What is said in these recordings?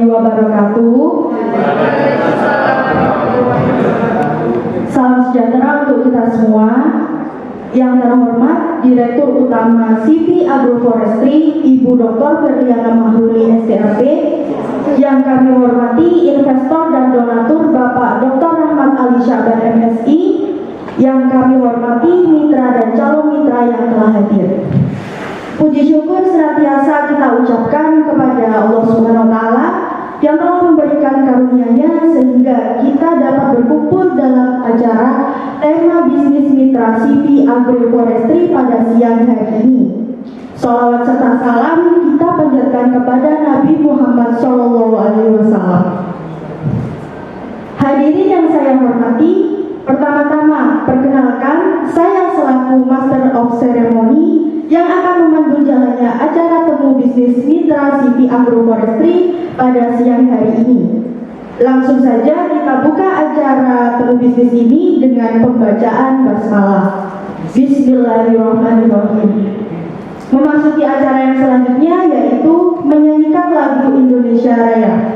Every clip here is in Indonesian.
wabarakatuh. Salam sejahtera untuk kita semua. Yang terhormat Direktur Utama CV Agroforestry Ibu Dr. Ferliana Mahruli STRP. Yang kami hormati investor dan donatur Bapak Dr. Rahmat Ali Syaban MSI. Yang kami hormati mitra dan calon mitra yang telah hadir. Puji syukur senantiasa kita ucapkan kepada Allah Subhanahu wa Ta'ala yang telah memberikan karunia-Nya sehingga kita dapat berkumpul dalam acara tema bisnis mitra CV Agroforestry pada siang hari ini. Shalawat serta salam kita panjatkan kepada Nabi Muhammad SAW. Hadirin yang saya hormati, pertama-tama perkenalkan saya selaku Master of Ceremony yang akan memandu jalannya acara temu bisnis mitra CV Agroforestry pada siang hari ini. Langsung saja kita buka acara temu bisnis ini dengan pembacaan basmalah. Bismillahirrahmanirrahim. Memasuki acara yang selanjutnya yaitu menyanyikan lagu Indonesia Raya.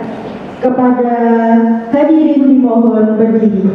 Kepada hadirin dimohon berdiri.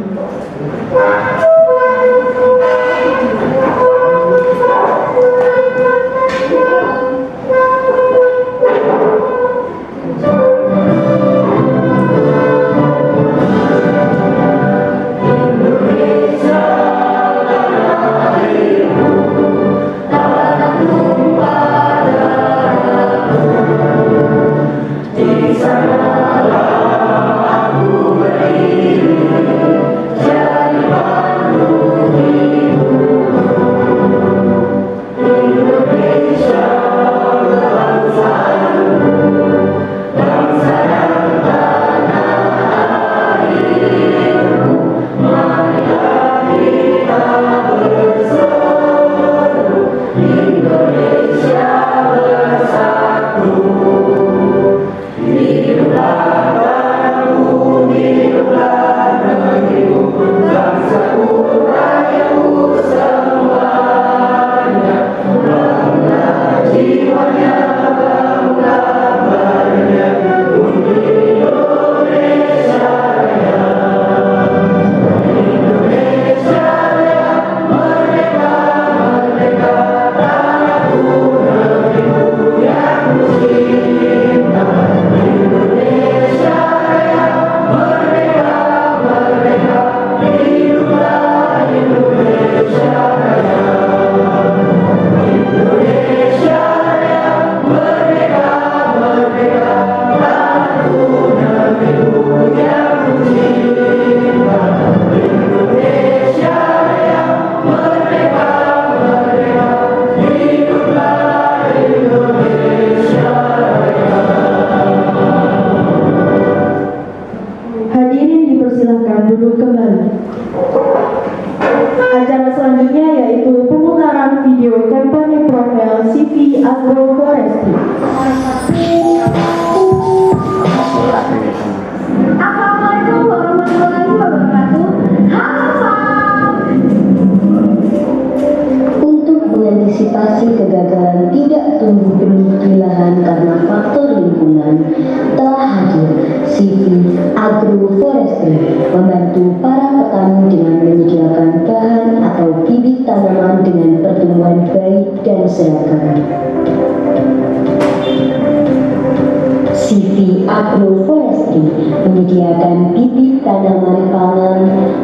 CV Agroforestry menyediakan bibit tanaman pangan,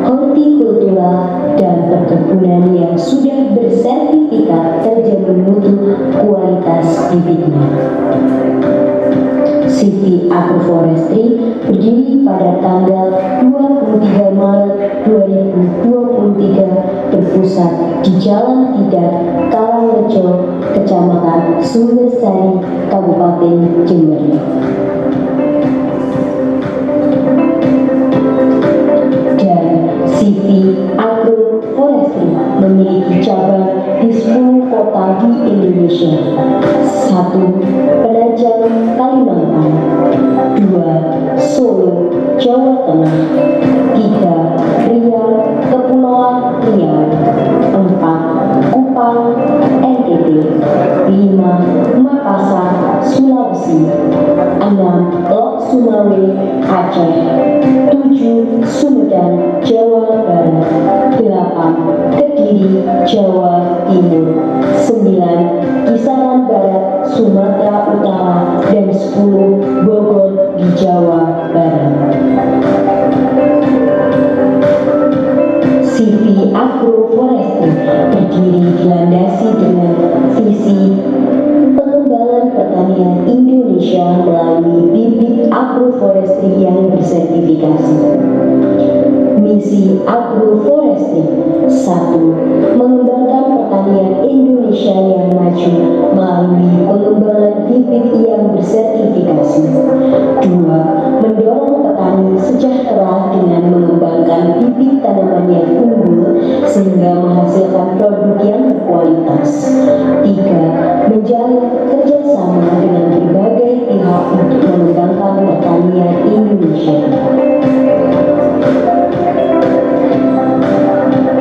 hortikultura, dan perkebunan yang sudah bersertifikat terjamin mutu kualitas bibitnya. CV Agroforestry berdiri pada tanggal 23 Maret 2023 berpusat di Jalan Tidak, Karangrejo, Kecamatan Sumbersari, Kabupaten Jember. Dan CV Agroforestry memiliki cabang di 10 kota di Indonesia. 1. Penajam, Kalimantan. 2. Solo, Jawa Tengah. 3. Riau, Kepulauan Riau. 4. Kupang, NTT. 5. Makassar, Sulawesi. 6. Aceh, 7. Sumedang, Jawa Barat, 8. Kediri, Jawa Timur, 9. Kisaran Barat, Sumatera Utara, dan 10. Bogor di Jawa Barat. CV Agroforestry berdiri dilandasi dengan visi pengembangan pertanian Indonesia melalui bibit agroforestry yang bersertifikasi. Misi Agroforestry: 1. Mengembangkan pertanian Indonesia yang maju melalui pengembangan bibit yang bersertifikasi. 2. Mendorong petani sejahtera dengan mengembangkan bibit tanaman yang unggul sehingga menghasilkan produk yang berkualitas. 3. Menjalin kerjasama dengan berbagai pihak untuk mengembangkan pertanian Indonesia.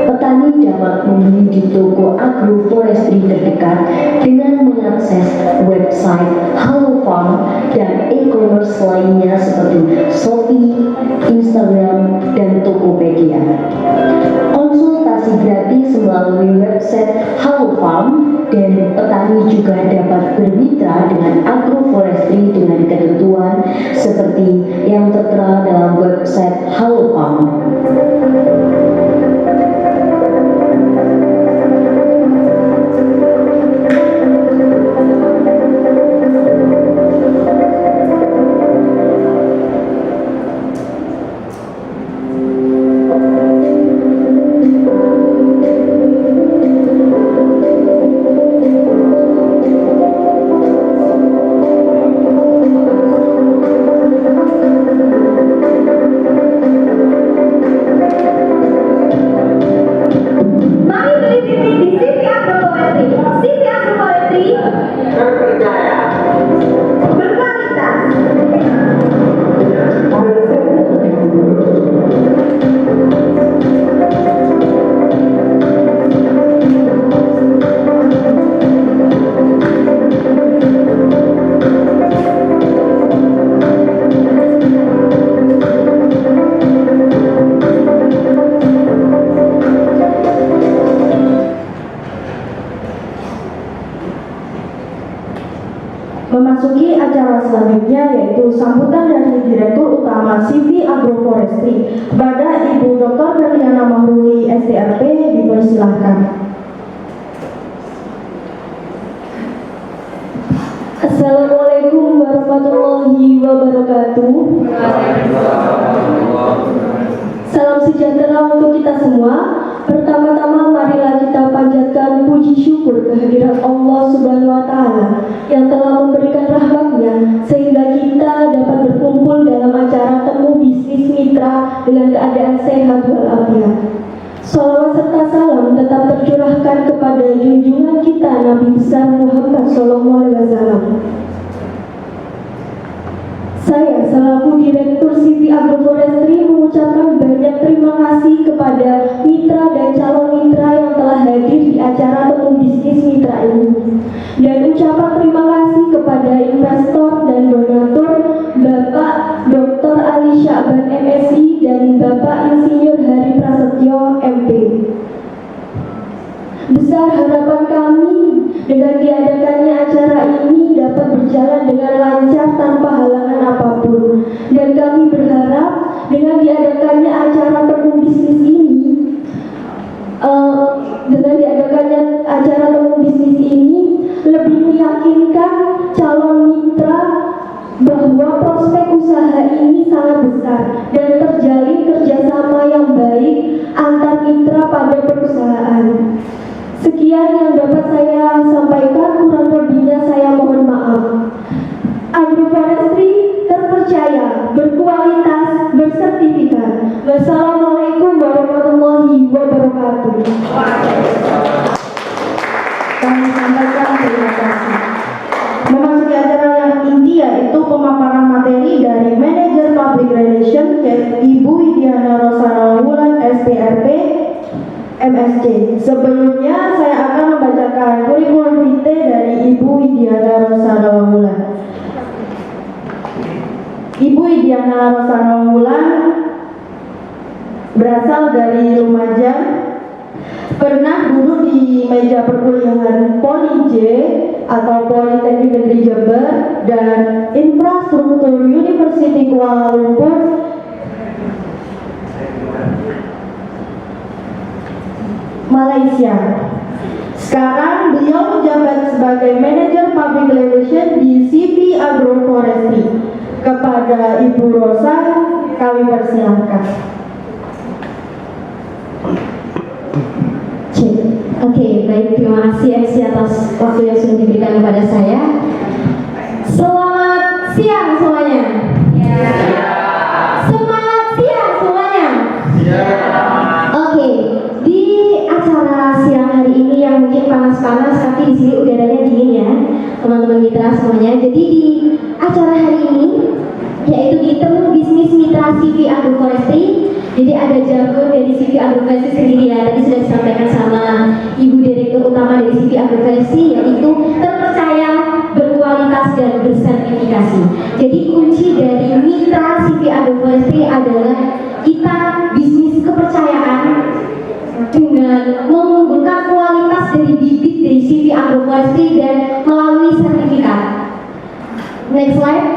Petani dapat membeli di toko agroforestry terdekat dengan mengakses website Halo Farm dan e-commerce lainnya seperti Shopee, Instagram, dan Tokopedia. Konsultasi gratis melalui website Halo Farm, dan petani juga dapat bermitra dengan agroforestry dengan ketentuan seperti yang tertera dalam website Halo Farm. Memasuki acara selanjutnya yaitu sambutan dari Direktur Utama CV Agroforestry kepada Ibu Dr. Berliana Mahruli SDRP, dipersilahkan. Assalamualaikum warahmatullahi wabarakatuh. Salam sejahtera untuk kita semua. Pertama-tama marilah kita panjatkan puji syukur kehadirat Allah Subhanahu wa Ta'ala yang telah memberikan rahmat-Nya sehingga kita dapat berkumpul dalam acara temu bisnis mitra dengan keadaan sehat walafiat. Salawat serta salam tetap tercurahkan kepada junjungan kita Nabi besar Muhammad SAW. Saya selaku Direktur CV Agroforestry mengucapkan banyak terima kasih kepada mitra dan calon mitra yang telah hadir di acara temu bisnis mitra ini, dan ucapan terima kasih kepada investor dan donatur Bapak Dr. Ali Sya'ban MSI dan Bapak Insinyur Hari Prasetyo MP. Besar harapan kami dengan diadakannya acara ini dapat berjalan dengan lancar tanpa halangan apapun, dan kami berharap dengan diadakannya acara temu bisnis ini lebih meyakinkan calon mitra bahwa prospek usaha ini sangat besar dan terjalin kerjasama yang baik antar mitra pada perusahaan. Sekian yang dapat saya sampaikan, kurang lebihnya saya mohon maaf. Agroforestry terpercaya, berkualitas, bersertifikat. Wassalamualaikum warahmatullahi wabarakatuh. Kami sampaikan terima kasih. Memasuki acara yang inti yaitu pemaparan materi dari Manajer Public Relations Ibu Widiana Rosana Wulan SPRP MSc. Sebelumnya saya akan membacakan kurikulum vitae dari Ibu Widiana Rosana Wulan. Ibu Idiana Rosana Wulan berasal dari Lumajang, pernah duduk di meja perkuliahan Poli J atau Politeknik Negeri Jember dan Infrastruktur University Kuala Lumpur, Malaysia. Sekarang beliau menjabat sebagai Manajer Public Relations di CV Agroforestry. Kepada Ibu Rosa, kami persilahkan. Oke, baik, terima kasih MC atas waktu yang sudah diberikan kepada saya. Selamat siang semuanya. Semangat siang semuanya. Oke, di acara siang hari ini yang mungkin panas-panas, tapi di sini udaranya dingin ya, teman-teman mitra semuanya. Jadi di acara hari ini, yaitu di Temu Bisnis Mitra CV Agroforestry. Jadi ada jargon dari CV Agroforestry sendiri ya, tadi sudah disampaikan sama Ibu Direktur Utama dari CV Agroforestry, yaitu terpercaya, berkualitas, dan bersertifikasi. Jadi kunci dari mitra CV Agroforestry adalah kita bisnis kepercayaan dengan mengunggulkan kualitas dari bibit dari CV Agroforestry dan melalui sertifikat. Next slide.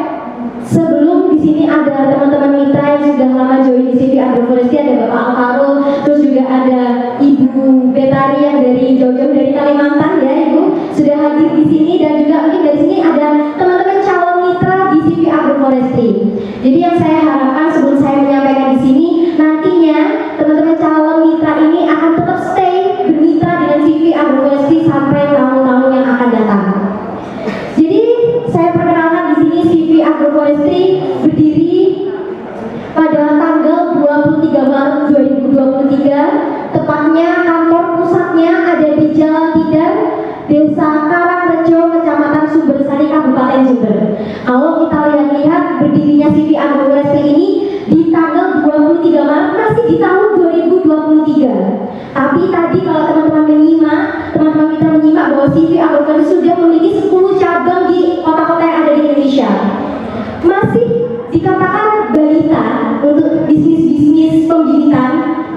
Sebelum di sini ada teman-teman mitra yang sudah lama join di CV Agroforestry, ada Bapak Alvaro, terus juga ada Ibu Betari yang dari jauh-jauh dari Kalimantan ya Ibu, sudah hadir di sini, dan juga mungkin dari sini ada teman-teman calon mitra di CV Agroforestry. Jadi yang saya harapkan sebelum saya menyampaikan di sini, nantinya teman-teman calon mitra ini akan tetap stay bermitra dengan CV Agroforestry sampai tahun-tahun yang akan datang. Jadi saya perkenalkan di sini CV Agroforestry berdiri pada tanggal 23 Maret 2023, tepatnya kantor pusatnya ada di Jalan Tidar, Desa Karangrejo, Kecamatan Sumbersari, Kabupaten Jember. Kalau kita lihat berdirinya CV Agroforestry ini di tanggal 23 Maret, masih di tahun 2023. Tapi tadi kalau teman-teman kita menyimak bahwa CV Agroforestry sudah memiliki 10 cabang di kota-kota yang ada di Indonesia. Masih dikatakan balita untuk bisnis-bisnis pembibitan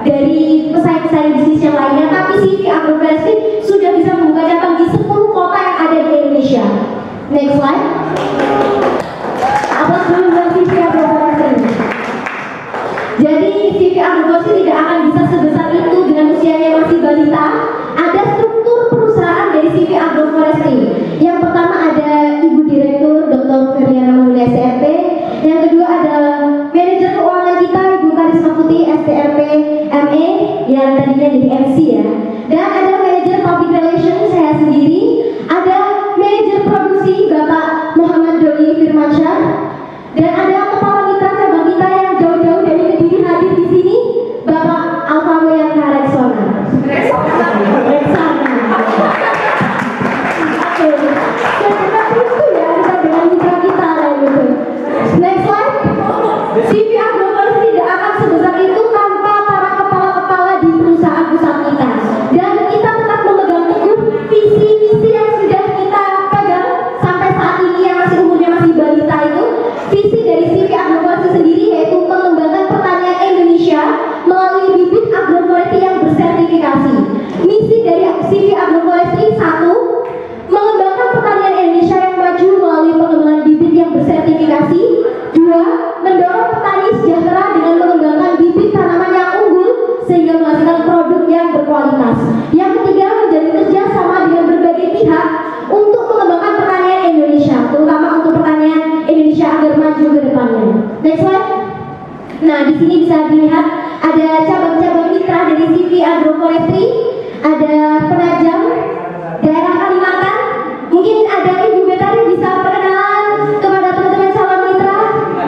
dari pesaing-pesaing bisnis yang lainnya, tapi CV Agroforestry sudah bisa membuka cabang di 10 kota yang ada di Indonesia. Next slide. Apa sebelum CV Agroforestry? Jadi CV Agroforestry tidak akan bisa sebesar itu dengan usianya masih balita. Ada struktur perusahaan dari CV Agroforestry. Yang pertama ada Ibu Direktur Dr. Verliana Mahuli STRP. Yang kedua ada manajer keuangan kita Ibu Karisma Putih STRP ME yang tadinya jadi MC ya. Dan ada manajer public relations saya sendiri. Ada manajer produksi Bapak Muhammad Doli Firmansyah. Dan ada kepala mitra cabang kita yang jauh-jauh dari Kediri hadir di sini, Bapak Alvaro yang Reksona. Next slide. CV Agroforestry tidak akan sebesar itu tanpa para kepala-kepala di perusahaan pusat kita. Dan kita tetap memegang teguh visi-visi yang sudah kita pegang sampai saat ini yang masih umurnya masih balita itu. Visi dari CV Agroforestry sendiri yaitu mengembangkan pertanian Indonesia melalui bibit agroforestry yang bersertifikasi. Misi dari CV Agroforestry 1, mengembangkan pertanian Indonesia yang maju melalui pengembangan bibit yang bersertifikasi. 2, mendorong petani sejahtera dengan mengembangkan bibit tanaman yang unggul sehingga menghasilkan produk yang berkualitas. Yang ketiga, menjalin kerjasama dengan berbagai pihak untuk mengembangkan pertanian Indonesia, terutama untuk pertanian Indonesia agar maju ke depannya. Next slide. Nah, di sini bisa dilihat ada cabang-cabang mitra dari CV Agroforestry, ada Penajam, daerah Kalimantan. Mungkin ada Ibu Betari bisa perkenalan kepada teman-teman calon mitra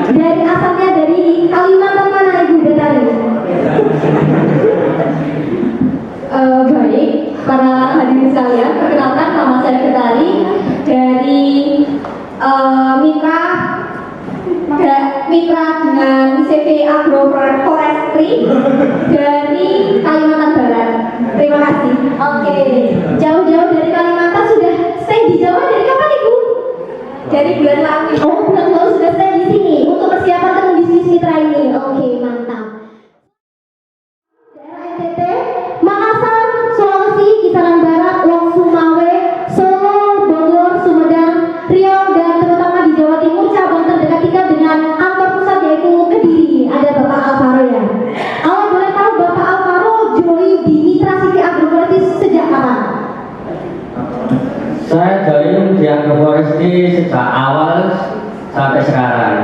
dari asalnya dari Kalimantan mana Ibu Betari? Baik, para hadirin sekalian, perkenalkan nama saya Betari dari mitra dengan CV Agroforestry dari Kalimantan Barat. Terima kasih. Oke, jauh-jauh dari Kalimantan sudah stay di Jawa dari kapan Ibu? Dari bulan lalu. Oh, bulan lalu sudah stay di sini untuk persiapan citra ini. Oke, mantap. Daerah NTT, Makassar, Sulawesi, Kisaran Barat, Wong Sumawe, Solo, Bogor, Sumedang, Riau, dan terutama di Jawa Timur cabang terdekat kita dengan kantor pusat yaitu Kediri. Ada Bapak Alvaro ya. Kalau boleh tahu Bapak Alvaro join di Mitra City Agroforestry sejak kapan? Saya join di Agroforestry sejak awal sampai sekarang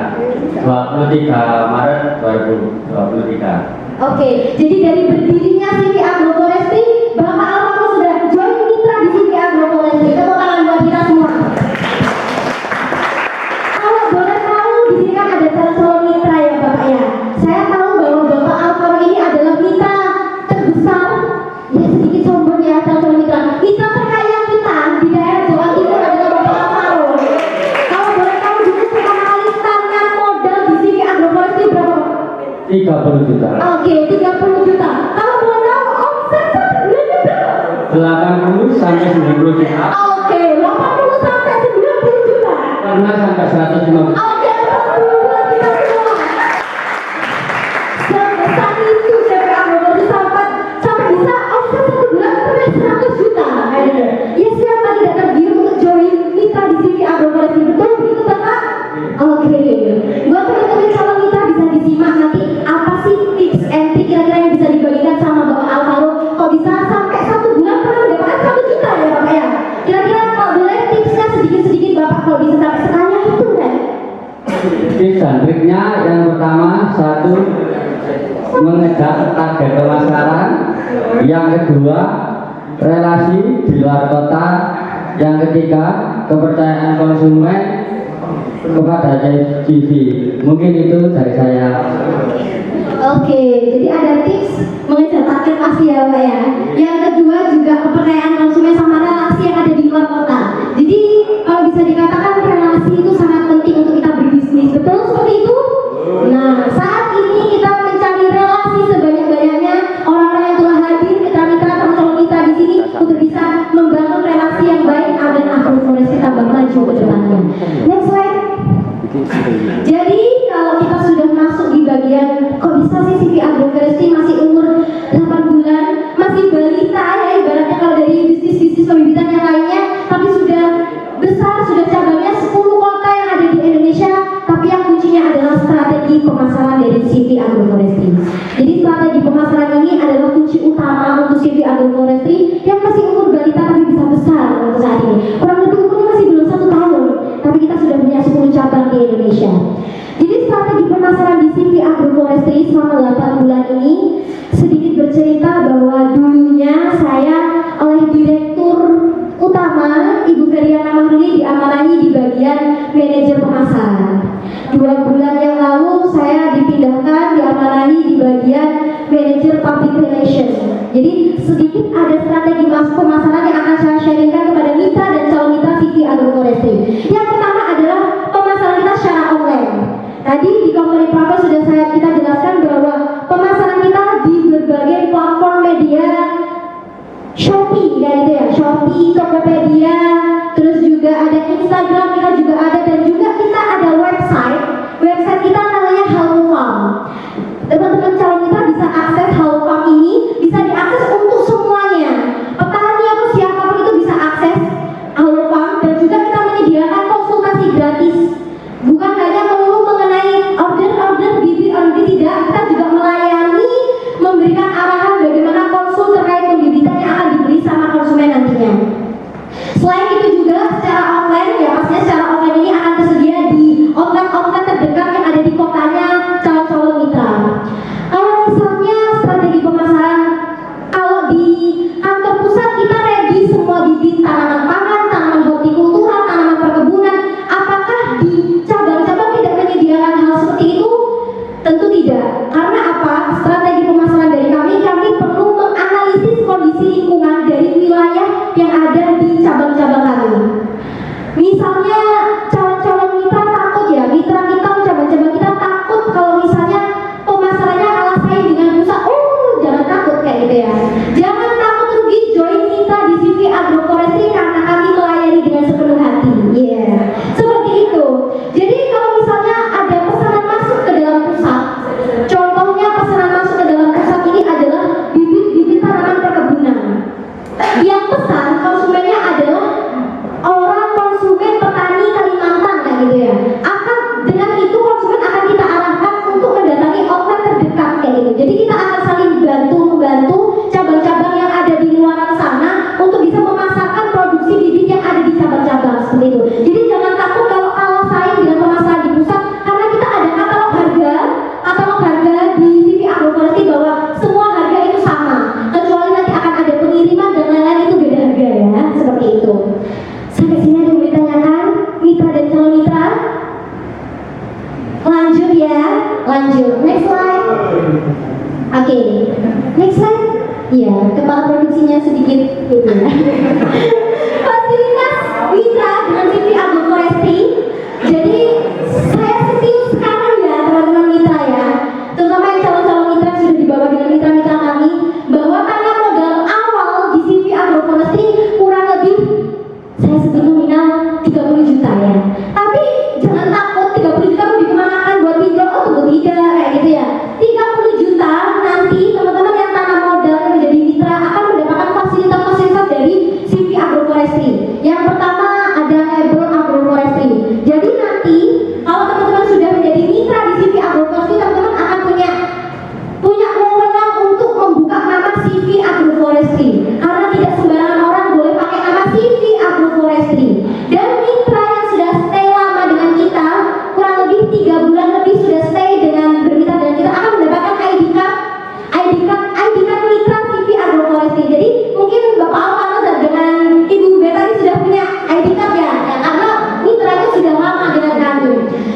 23 Maret 2023. Oke, jadi dari berdirinya City Agroforestry, Bapak Alvaro sudah join mitra di City Agroforestry. Tepuk tangan buat kita semua. Kalau boleh tahu, di sini kan ada calon mitra ya Bapak ya. Saya tahu bahwa Bapak Alvaro ini adalah mitra terbesar, ya sedikit sombong ya calon mitra. Mitra terkaya kita di daerah Jawa Timur adalah Bapak Alvaro. Kalau boleh tahu dulu pertama kali tanam modal di City Agroforestry berapa? 30 juta. Oke, 30 juta. Kalau boleh tahu omset satu bulannya berapa? 80 sampai 90 juta. Oke, 80 sampai 90 juta. Pernah sampai 150. Oke, 40 bulan kita semua. Sebesar itu CP Agroforestry sampai bisa omset satu bulan sampai 100 juta. Ya siapa tidak tergiur untuk join mitra di City Agroforestry? Betul begitu Bapak? Oke, buat teman-teman calon mitra bisa disimak nanti apa sih tips and trick kira-kira yang bisa dibagikan sama Bapak Alvaro kok bisa sampai satu bulan pernah mendapatkan 1 juta ya Bapak ya. Kira-kira kalau boleh tipsnya sedikit-sedikit Bapak kalau bisa sampai sekaya itu kan? Tips dan triknya yang pertama, satu, mengejar target pemasaran. Yang kedua, relasi di luar kota. Yang ketiga, kepercayaan konsumen kepada JV. Mungkin itu dari saya. Oke, jadi ada tips mengejar target pasti ya Pak ya. Yang kedua juga kepercayaan konsumen sama relasi yang ada di luar kota. Jadi kalau bisa dikatakan relasi itu sangat penting untuk kita berbisnis. Betul seperti itu? Nah, saat ini kita mencari relasi sebanyak-banyaknya orang-orang yang telah hadir, mitra-mitra calon kita di sini untuk bisa membangun relasi yang baik agar Agroforestry tambah maju ke depannya. Next slide. Jadi kalau kita sudah masuk di bagian kok bisa sih City Agroforestry masih umur 8 bulan, masih balita ya ibaratnya kalau dari bisnis-bisnis pembibitan yang lainnya, tapi sudah besar, sudah cabangnya 10 kota yang ada di Indonesia, tapi yang kuncinya adalah strategi pemasaran dari City Agroforestry. Jadi strategi pemasaran ini adalah kunci utama untuk City Agroforestry yang masih umur balita tapi bisa besar untuk saat ini. Kurang lebih umurnya masih belum 1 tahun, tapi kita sudah punya 10 cabang di Indonesia. Jadi strategi pemasaran di City Agroforestry selama 8 bulan ini sedikit bercerita bahwa dulunya saya oleh Direktur Utama Ibu Feriana Mahruli diamanahi di bagian manajer pemasaran. 2 bulan yang lalu saya dipindahkan diamanahi di bagian manajer public relations. Jadi sedikit ada strategi pemasaran yang akan saya sharingkan kepada mitra dan calon mitra City Agroforestry. Yang pertama adalah pemasaran kita secara online. Tadi di company profile sudah kita jelaskan bahwa pemasaran kita di berbagai platform media, Shopee ya itu ya, Shopee, Tokopedia, terus juga ada Instagram kita juga ada, dan juga kita ada website kita namanya Hello Farm. Teman-teman calon mitra bisa akses Hello Farm ini, bisa diakses untuk semuanya. Petani atau siapapun itu bisa akses Hello Farm, dan juga kita menyediakan konsultasi gratis. Bukan hanya melulu mengenai order bibit tidak, kita juga melayani, memberikan arahan bagaimana konsul terkait pembibitan yang akan dibeli sama konsumen nantinya. Selain itu juga secara offline ya pastinya Next slide. Ya, kepala produksinya sedikit gitu ya. Fasilitas mitra dengan CV Agroforestry. Jadi saya serius sekarang ya teman-teman mitra ya, terutama yang calon-calon mitra yang sudah dibawa dengan mitra-mitra kami, bahwa karena modal awal di CV Agroforestry kurang lebih saya sebut nominal 30 juta ya. Tapi jangan takut 30 juta mau dikemanakan buat mitra, oh tunggu tidak kayak gitu ya. 30 juta nanti teman-teman yang tanam modal yang menjadi mitra akan mendapatkan fasilitas-fasilitas dari CV Agroforestry. Yang pertama ada label Agroforestry. Jadi nanti kalau teman-teman sudah menjadi mitra di CV Agroforestry, teman-teman akan punya wewenang untuk membuka nama CV Agroforestry. Karena tidak sembarangan orang boleh pakai nama CV Agroforestry. Dan mitra yang sudah stay lama dengan kita, kurang lebih 3 bulan lebih sudah stay dengan bermitra dengan kita, akan mendapatkan ID card mitra CV Agroforestry. Jadi mungkin Bapak Alvaro dan dengan Ibu Beta ini sudah punya ID card ya, karena mitranya sudah lama dengan kami.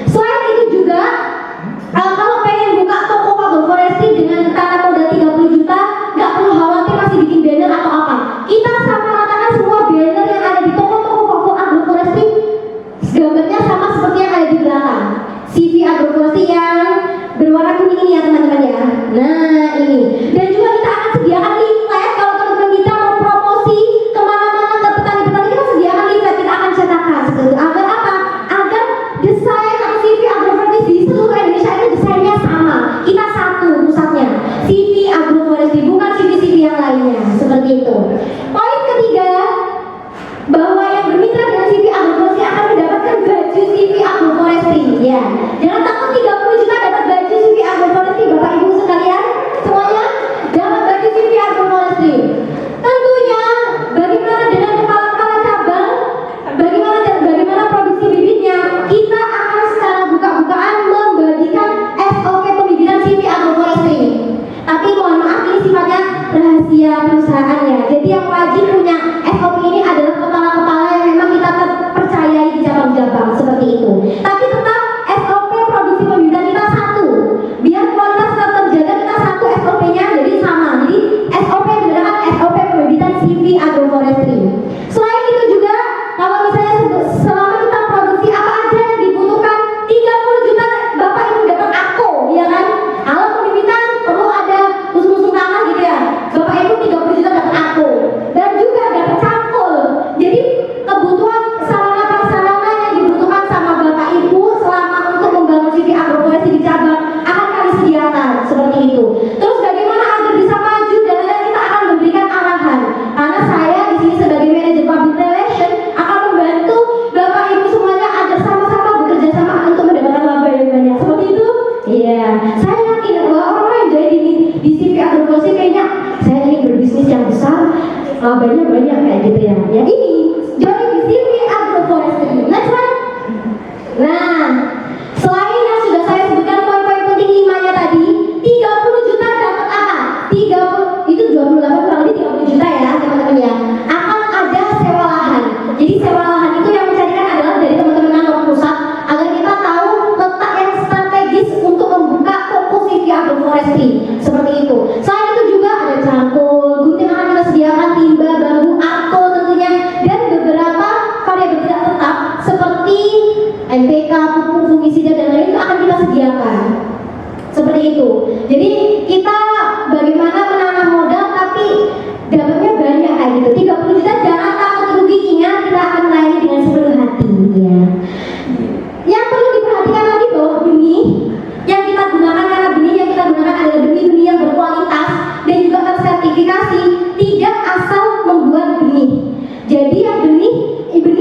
Selain itu juga kalau pengen buka toko Agroforestry dengan tanah modal 30 juta, nggak perlu khawatir masih bikin banner atau apa. Kita sama ratakan semua banner yang ada di toko-toko Agroforestry, gambarnya sama seperti yang ada di belakang. CV Agroforestry yang berwarna kuning ini ya teman-teman ya. Nah ini, dan juga kita akan sediakan leaflet kalau teman-teman kita mau promosi kemana-mana ke petani-petani, kita sediakan leaflet, kita akan cetakan seperti itu. Agar apa? Agar desain atau CV Agroforestry di seluruh Indonesia itu desainnya sama. Kita satu pusatnya, CV Agroforestry, bukan CV-CV yang lainnya. Seperti itu. Poin ketiga, bahwa yang bermitra dengan CV Agroforestry akan mendapatkan baju CV Agroforestry. Ya, jangan takut 30 juta dapat baju CV Agroforestry, Bapak Ibu sekalian, semuanya dapat baju CV Agroforestry. Tentunya, bagaimana dengan kepala-kepala cabang, bagaimana produksi bibitnya, kita akan secara buka-bukaan membagikan SOP pembibitan CV Agroforestry. Tapi mohon maaf, ini sifatnya rahasia perusahaan ya. Jadi yang wajib punya SOP ini adalah kepala-kepala yang memang kita percayai di cabang-cabang seperti itu. Tapi tetap SOP produksi pembibitan kita satu. Biar kualitas tetap terjaga, kita satu SOP-nya jadi sama. Jadi SOP yang digunakan SOP pembibitan CV Agroforestry. Selain itu juga, kalau misalnya selama kita produksi apa aja yang dibutuhkan, 30 juta Bapak Ibu dapat AKO, ya kan? Kalau pembibitan perlu ada usung-usung tanah gitu ya, Bapak Ibu 30 juta dapat AKO. Dan juga dapat cangkul. Jadi kebutuhan sarana prasarana yang dibutuhkan sama Bapak Ibu selama untuk membangun CV Agroforestry di cabang akan kami sediakan seperti itu. Terus bagaimana agar bisa maju dan lain-lain, kita akan memberikan arahan. Karena saya di sini sebagai manajer public relation akan membantu Bapak Ibu semuanya agar sama-sama bekerja sama untuk mendapatkan laba yang banyak. Seperti itu? Iya. Saya yakin bahwa orang-orang yang jadi di CV Agroforestry kayaknya saya ingin berbisnis yang besar, labanya banyak kayak gitu ya. Ya ini join di CV Agroforestry. Next one. Nah, selain yang sudah saya sebutkan poin-poin penting 5-nya tadi, 30 juta dapat apa? 30 itu 28 kurang lebih 30 juta ya teman-teman ya. Akan ada sewa lahan. Jadi sewa lahan itu yang mencarikan adalah dari teman-teman kantor pusat agar kita tahu letak yang strategis untuk membuka toko CV Agroforestry. Seperti itu. Selain itu juga ada cangkul, gunting akan kita sediakan, timba, bambu, arko tentunya, dan beberapa variabel tidak tetap seperti NPK, pupuk, fungisida dan lain itu akan kita sediakan. Seperti itu. Jadi kita bagaimana menanam modal tapi dapatnya banyak kayak gitu. 30 juta jangan takut rugi, ingat kita akan melayani dengan sepenuh hati ya. Yang perlu diperhatikan lagi bahwa benih yang kita gunakan, karena benih yang kita gunakan adalah benih-benih yang berkualitas dan juga tersertifikasi, tidak asal membuat benih. Jadi yang benih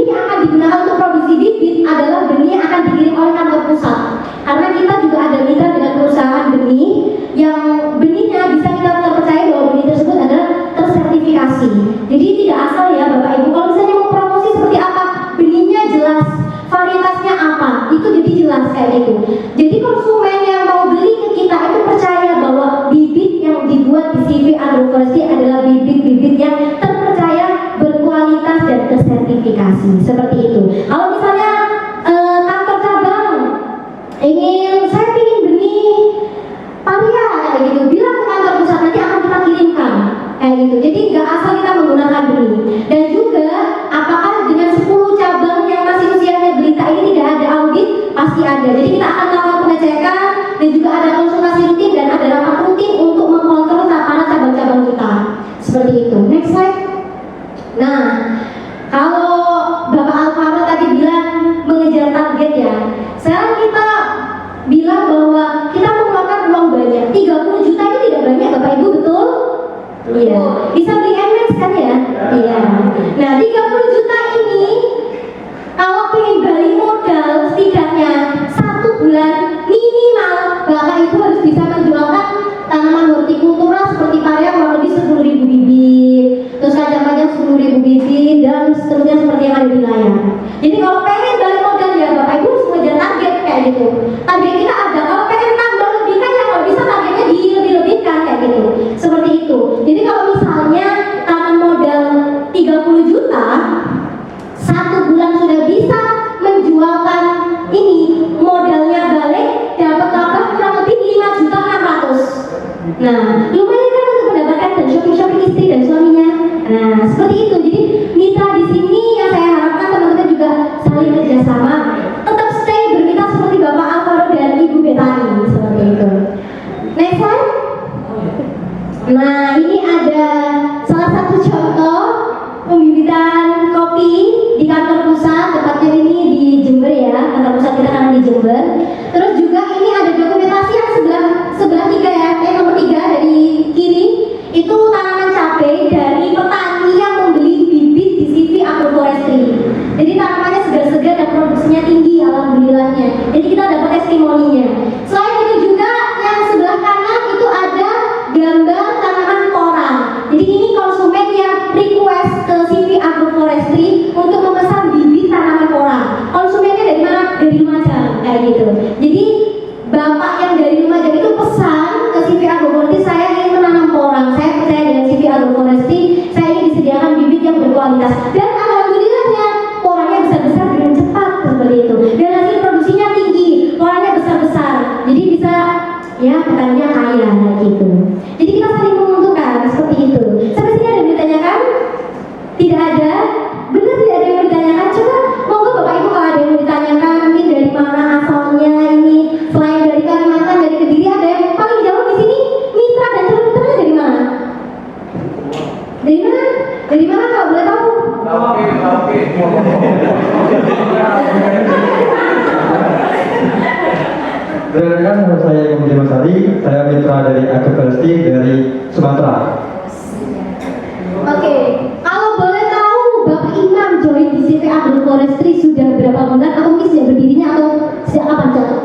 yang akan digunakan untuk produksi bibit adalah benih yang akan dikirim oleh kantor pusat. Karena kita juga ada mitra dengan perusahaan benih yang benihnya bisa kita terpercaya bahwa benih tersebut adalah tersertifikasi. Jadi tidak asal ya Bapak Ibu, kalau misalnya mau promosi seperti apa, benihnya jelas, varietasnya apa, itu jadi jelas kayak gitu. Jadi konsumen yang mau beli ke kita itu percaya bahwa bibit yang dibuat di CV Agroforestry adalah bibit-bibit yang terpercaya, berkualitas dan tersertifikasi. Seperti itu. Kalau misalnya kantor cabang ingin, saya ingin benih paria kayak gitu, bilang ke kantor pusat, nanti akan kita gitu. Jadi nggak asal kita menggunakan ini. Dan juga apakah dengan 10 cabang yang masih usianya berita ini tidak ada audit? Pasti ada. Jadi kita akan melakukan pengecekan dan juga ada konsultasi rutin dan ada rapat rutin untuk mengkontrol para cabang-cabang kita. Seperti itu. Next slide. Nah, kalau Bapak Alvaro tadi bilang mengejar target ya. Sekarang kita bilang bahwa kita mengeluarkan uang banyak. 30 juta itu tidak banyak Bapak Ibu, betul? Iya. Bisa beli NMAX kan ya? Iya. Nah, 30 juta ini kalau pengen balik modal setidaknya 1 bulan minimal Bapak Ibu harus bisa menjualkan tanaman hortikultura seperti parea kurang lebih 10.000 bibit, terus kacang-kacang 10.000 bibit dan seterusnya seperti yang ada di layar. Jadi kalau pengen balik modal ya Bapak Ibu harus mengejar target kayak gitu. Target kita ada, kalau pengen tambah lebih kan ya kalau bisa targetnya dilebih-lebihkan kayak gitu. Seperti itu. Jadi kalau misalnya tanam modal 30 juta 1 bulan sudah bisa menjualkan ini, modalnya balik dapat laba kurang lebih 5.600.000. Nah, lumayan kan untuk mendapatkan dan shopping istri dan suaminya. Nah, seperti itu. Jadi mitra di sini yang saya harapkan teman-teman juga saling kerjasama, tetap stay bermitra seperti Bapak Alvaro dan Ibu Betani seperti itu. Next slide. Nah, ini ada salah satu contoh pembibitan kopi di kantor pusat, tepatnya ini di Jember ya, kantor pusat kita kan di Jember. Terus juga ini ada dokumentasi yang sebelah 3 ya, nomor 3 dari kiri itu tanaman cabai dari petani yang membeli bibit di CV Agroforestry. Jadi tanamannya segar-segar dan produksinya tinggi alhamdulillahnya. Jadi kita dapat testimoninya. Selain itu juga yang sebelah kanan itu ada gambar tanaman porang. Jadi ini konsumen yang request ke CV Agroforestry untuk memesan bibit tanaman porang. Konsumennya dari mana? Dari Lumajang kayak gitu. Jadi bapak yang dari Lumajang itu pesan ke CV Agroforestry, saya ingin menanam porang. Saya percaya dengan CV Agroforestry, saya ingin disediakan bibit yang berkualitas. Dan alhamdulillahnya porangnya besar-besar dengan cepat seperti itu. Dan hasil produksinya tinggi, porangnya besar-besar. Jadi bisa ya petaninya kaya gitu. Jadi kita saling menguntungkan seperti itu. Sampai sini ada yang ditanyakan? Tidak ada? Benar tidak ada yang ditanyakan? Coba monggo Bapak Ibu kalau ada yang mau ditanyakan, mungkin dari mana asalnya ini, selain dari Kalimantan, dari Kediri, ada yang paling jauh di sini mitra dan calon mitranya dari mana? Dari mana? Dari mana kalau boleh tahu? Perkenalkan, nama saya Ibu Masari, saya mitra dari Agroforestry dari Sumatera. Oke, kalau boleh tahu Bapak Imam join di CV Agroforestry sudah berapa bulan atau mungkin sejak berdirinya atau sejak kapan jatuh?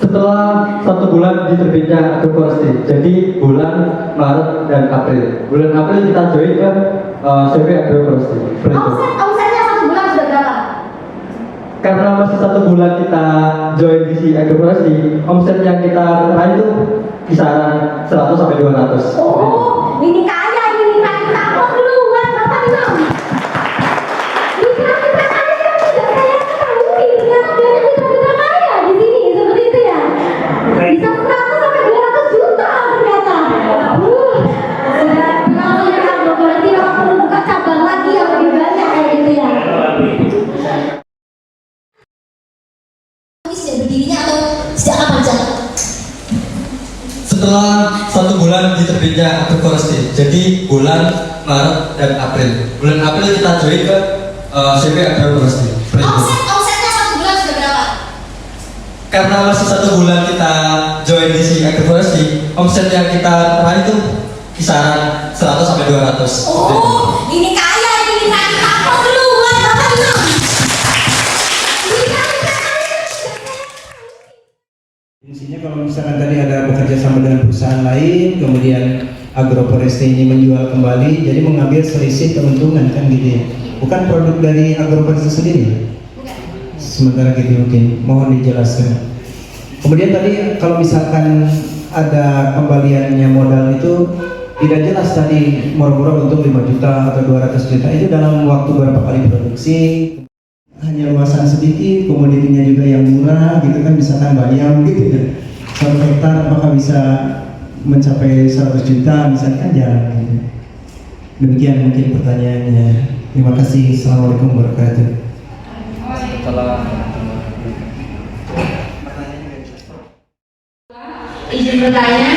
Setelah 1 bulan diterbitnya Agroforestry, jadi bulan Maret dan April. Bulan April kita join ke CV Agroforestry. Omsetnya 1 bulan sudah berapa? Karena masih 1 bulan kita join di Agroforestry, omset yang kita raih itu kisaran 100 sampai 200. Oh, ini kaya ini mitra kita. Apa duluan Bapak Imam? Mitra kaya kan tidak saya ketahui. Ternyata banyak mitra kaya di sini seperti itu ya. Bisa 100 sampai 200 juta ternyata. Sudah kalau yang Agroforestry memang perlu buka cabang lagi yang lebih banyak kayak gitu ya. Sejak berdirinya atau sejak kapan jatuh? Setelah 1 bulan diterbitnya Agroforestry, jadi bulan Maret dan April. Bulan April kita join ke CV Agroforestry. Omsetnya 1 bulan sudah berapa? Karena masih 1 bulan kita join di Agroforestry, omset yang kita raih itu kisaran 100 sampai 200. Oh, ini kaya ini mitra kita. Apa duluan Bapak Imam? Fungsinya kalau misalkan tadi ada bekerja sama dengan perusahaan lain, kemudian Agroforestry ini menjual kembali, jadi mengambil selisih keuntungan kan gitu ya. Bukan produk dari Agroforestry sendiri. Sementara gitu mungkin mohon dijelaskan. Kemudian tadi kalau misalkan ada kembaliannya modal itu tidak jelas tadi murah-murah untuk 5 juta atau 200 juta itu dalam waktu berapa kali produksi. Hanya luasan sedikit, komoditinya juga yang murah gitu kan, misalkan bayam gitu ya. 1 hektar apakah bisa mencapai 100 juta misalkan jangan gitu. Demikian mungkin pertanyaannya. Terima kasih. Assalamualaikum warahmatullahi wabarakatuh. Izin bertanya.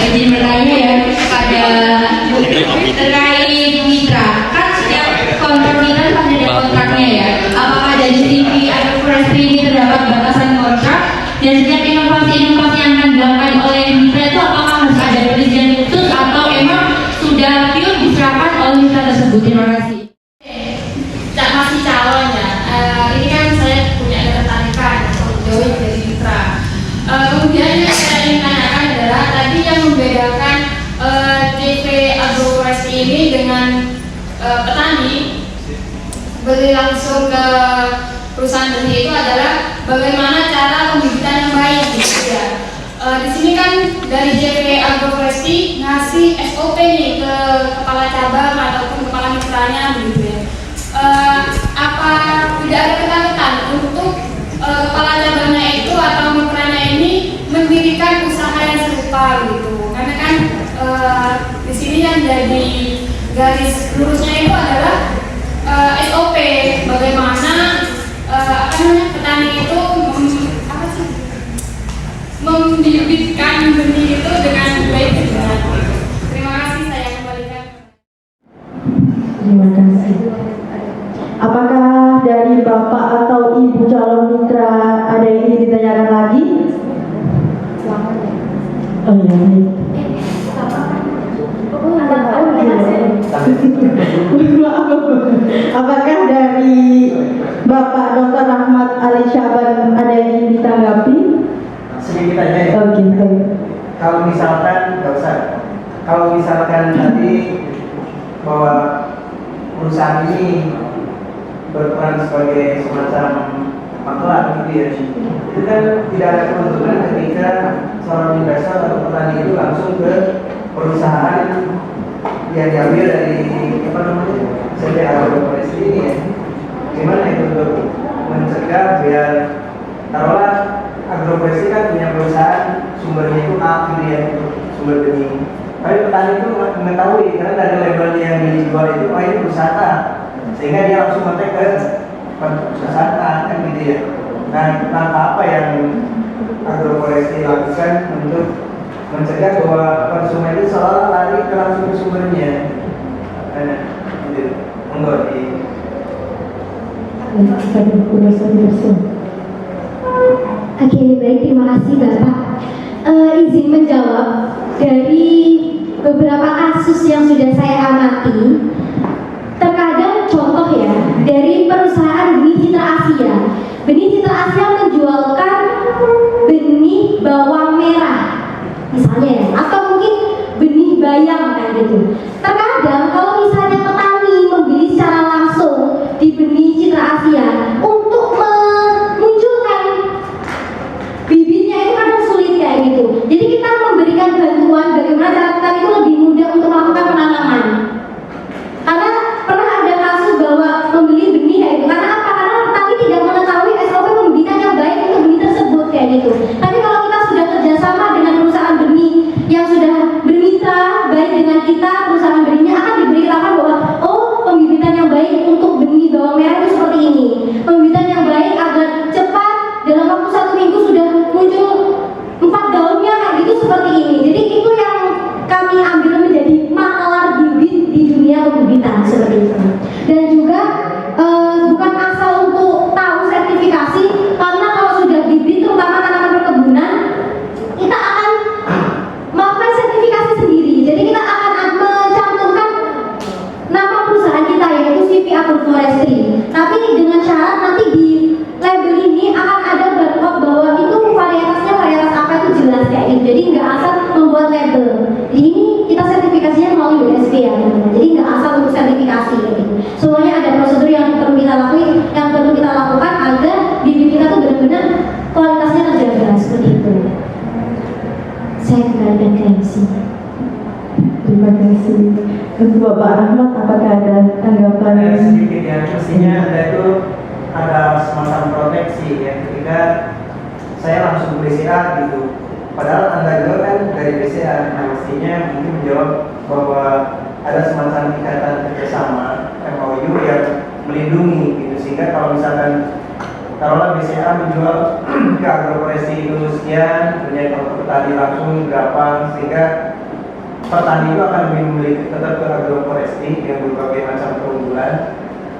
Izin bertanya ya kepada terkait mitra. Kan setiap kontrak kita pasti ada kontraknya ya. Apakah dari CV Agroforestry ini terdapat batasan kontrak dan setiap inovasi-inovasi yang akan dilakukan oleh mitra itu apakah harus ada perizinan khusus atau emang sudah pure diserahkan oleh mitra tersebut? Terima kasih. Masih calon ya. Ini kan saya punya ketertarikan untuk join dari mitra. Kemudian yang saya ingin tanyakan adalah tadi yang membedakan CV Agroforestry ini dengan petani beli langsung ke perusahaan benih itu adalah bagaimana cara pembibitan yang baik gitu ya. Di sini kan dari CV Agroforestry ngasih SOP nih ke kepala cabang ataupun kepala mitranya begitu ya. Apa tidak ada ketakutan untuk kepala cabangnya itu atau mitranya ini mendirikan usaha yang serupa gitu? Karena kan di sini yang jadi garis lurusnya itu adalah SOP bagaimana petani itu membibitkan benih itu dengan baik gitu. Terima kasih, saya kembalikan. Terima kasih. Apakah dari Bapak atau Ibu calon mitra ada yang ingin ditanyakan lagi? Oh iya, baik. Apakah dari Bapak Dr. Rahmat Ali Syaban ada yang ingin ditanggapi? Sedikit aja ya. Oke, baik. Kalau misalkan, nggak usah. Kalau misalkan tadi bahwa perusahaan ini berperan sebagai semacam maklar gitu ya, itu kan tidak ada keuntungan ketika seorang investor atau petani itu langsung ke perusahaan yang diambil dari apa namanya CV Agroforestry ini ya. Gimana itu untuk mencegah biar taruhlah Agroforestry kan punya perusahaan sumbernya itu A gitu ya, sumber benih. Tapi petani itu mengetahui karena dari labelnya yang dijual itu oh ini perusahaan A, sehingga dia langsung kontak ke perusahaan A kan gitu ya. Nah, langkah apa yang Agroforestry lakukan untuk mencegah bahwa konsumen itu seolah lari ke langsung ke sumbernya? Gitu. Enggak di. Oke, baik, terima kasih Bapak. Izin menjawab dari beberapa kasus yang sudah saya amati. Terkadang contoh ya, dari perusahaan benih Citra Asia. Benih Citra Asia menjualkan benih bawang merah, misalnya ya, atau mungkin benih bayam kayak gitu. Terkadang kalau misalnya petani membeli secara langsung di benih Citra Asia untuk memunculkan bibitnya itu kadang sulit kayak gitu. Jadi kita memberikan bantuan bagaimana cara petani itu lebih mudah untuk melakukan penanaman. Karena pernah ada kasus bahwa membeli benih kayak gitu. Karena apa? Karena petani tidak mengetahui SOP pembibitan yang baik untuk benih tersebut kayak gitu. Tapi kalau kita sudah kerjasama dengan perusahaan benih yang sudah bermitra baik dengan kita, perusahaan benihnya akan diberitakan bahwa oh pembibitan yang baik untuk benih bawang merah itu seperti ini. Pembibitan yang baik agar cepat dalam waktu 1 minggu sudah muncul 4 daunnya kayak gitu seperti ini. Jadi itu yang kami ambil menjadi maklar bibit di dunia pembibitan seperti itu. Dan juga bukan asal untuk tahu sertifikasi, karena kalau sudah bibit terutama tanaman perkebunan kita akan melakukan sertifikasi sendiri. Jadi kita akan mencantumkan nama perusahaan kita yaitu CV Agroforestry. Tapi dengan syarat nanti di label ini akan ada barcode bahwa itu varietasnya varietas apa itu jelas kayak gitu. Jadi nggak asal membuat label. Di ini kita sertifikasinya melalui USP ya teman-teman. Jadi nggak asal untuk sertifikasi kayak gitu. Semuanya ada prosedur yang perlu kita lakukan agar bibit kita tuh benar-benar kualitasnya terjaga seperti itu. Saya kembalikan ke MC. Terima kasih. Untuk Bapak Rahmat, apakah ada tanggapan? Sedikit ya, mestinya ada itu ada semacam proteksi ya. ketika saya langsung BCA gitu. Padahal Anda juga kan dari BCA, nah mestinya mungkin menjawab bahwa ada semacam ikatan kerjasama MOU yang melindungi gitu, sehingga kalau misalkan taruhlah BCA menjual ke agroforestry itu sekian, kemudian kalau petani langsung berapa, sehingga petani itu akan lebih memiliki tetap ke agroforestry dengan berbagai macam keunggulan,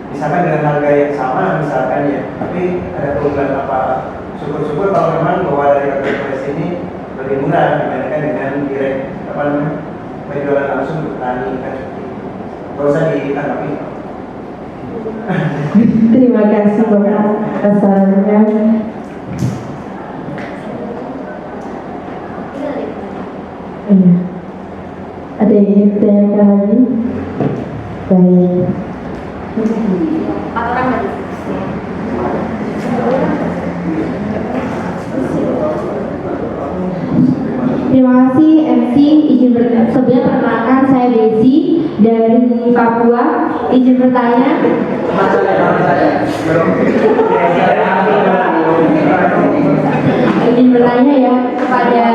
misalkan dengan harga yang sama misalkan ya, tapi ada keunggulan apa? Syukur-syukur kalau memang bahwa dari agroforestry ini lebih murah dibandingkan dengan direct penjualan langsung ke petani kan. Gak usah ditanggapi. Terima kasih Bapak atas sarannya. Iya. Ada yang ingin ditanyakan lagi? Baik. Terima kasih MC, izin sebelumnya perkenalkan saya Desi dari Papua. Izin bertanya. Izin bertanya ya kepada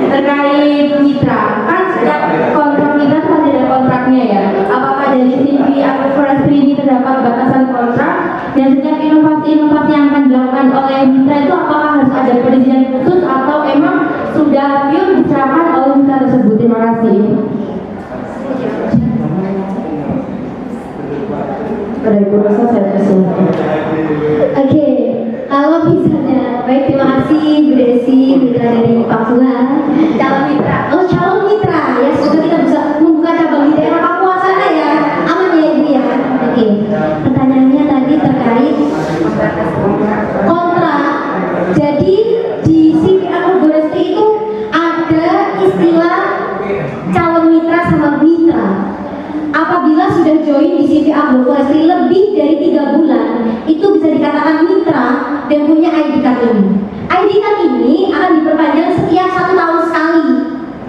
terkait mitra. Kan setiap kontrak mitra pasti ada kontraknya ya. Apakah dari CV Agroforestry ini terdapat batasan kontrak dan setiap inovasi-inovasi yang akan dilakukan oleh mitra itu apakah harus ada perizinan khusus atau emang sudah pure diserahkan oleh mitra tersebut? Terima kasih. Pada Ibu Rosa saya persilakan. Oke, kalau misalnya, baik terima kasih Bu Desi, mitra dari Papua, calon mitra, calon mitra ya, semoga kita bisa membuka cabang di daerah Papua sana ya, aman ya Ibu ya. Oke, pertanyaannya tadi terkait kontrak. Jadi di CV Agroforestry itu ada istilah calon mitra sama mitra. Apabila sudah join di CV Agroforestry lebih dari 3 bulan, itu bisa dikatakan mitra dan punya ID card ini. ID card ini akan diperpanjang setiap 1 tahun sekali.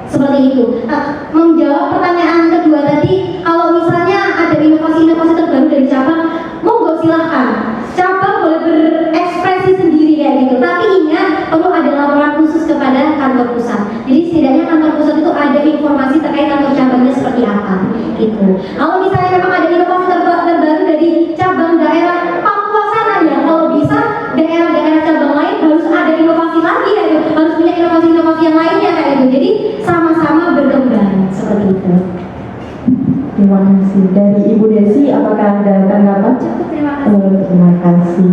Seperti itu. Nah, menjawab pertanyaan kedua tadi, kalau misalnya ada inovasi-inovasi terbaru dari cabang, monggo silahkan. Cabang boleh berekspresi sendiri kayak gitu. Tapi ingat, perlu ada laporan khusus kepada kantor pusat. Jadi setidaknya kantor pusat itu ada informasi terkait kantor cabangnya seperti apa. Gitu. Kalau misalnya memang ada inovasi terbaru dari cabang daerah Papua sana ya, kalau bisa daerah-daerah cabang lain harus ada inovasi lagi ya, harus punya inovasi-inovasi yang lainnya kayak gitu. Jadi sama-sama berkembang seperti itu. Terima kasih. Dari Ibu Desi, apakah ada tanggapan? Terima kasih. Terima kasih.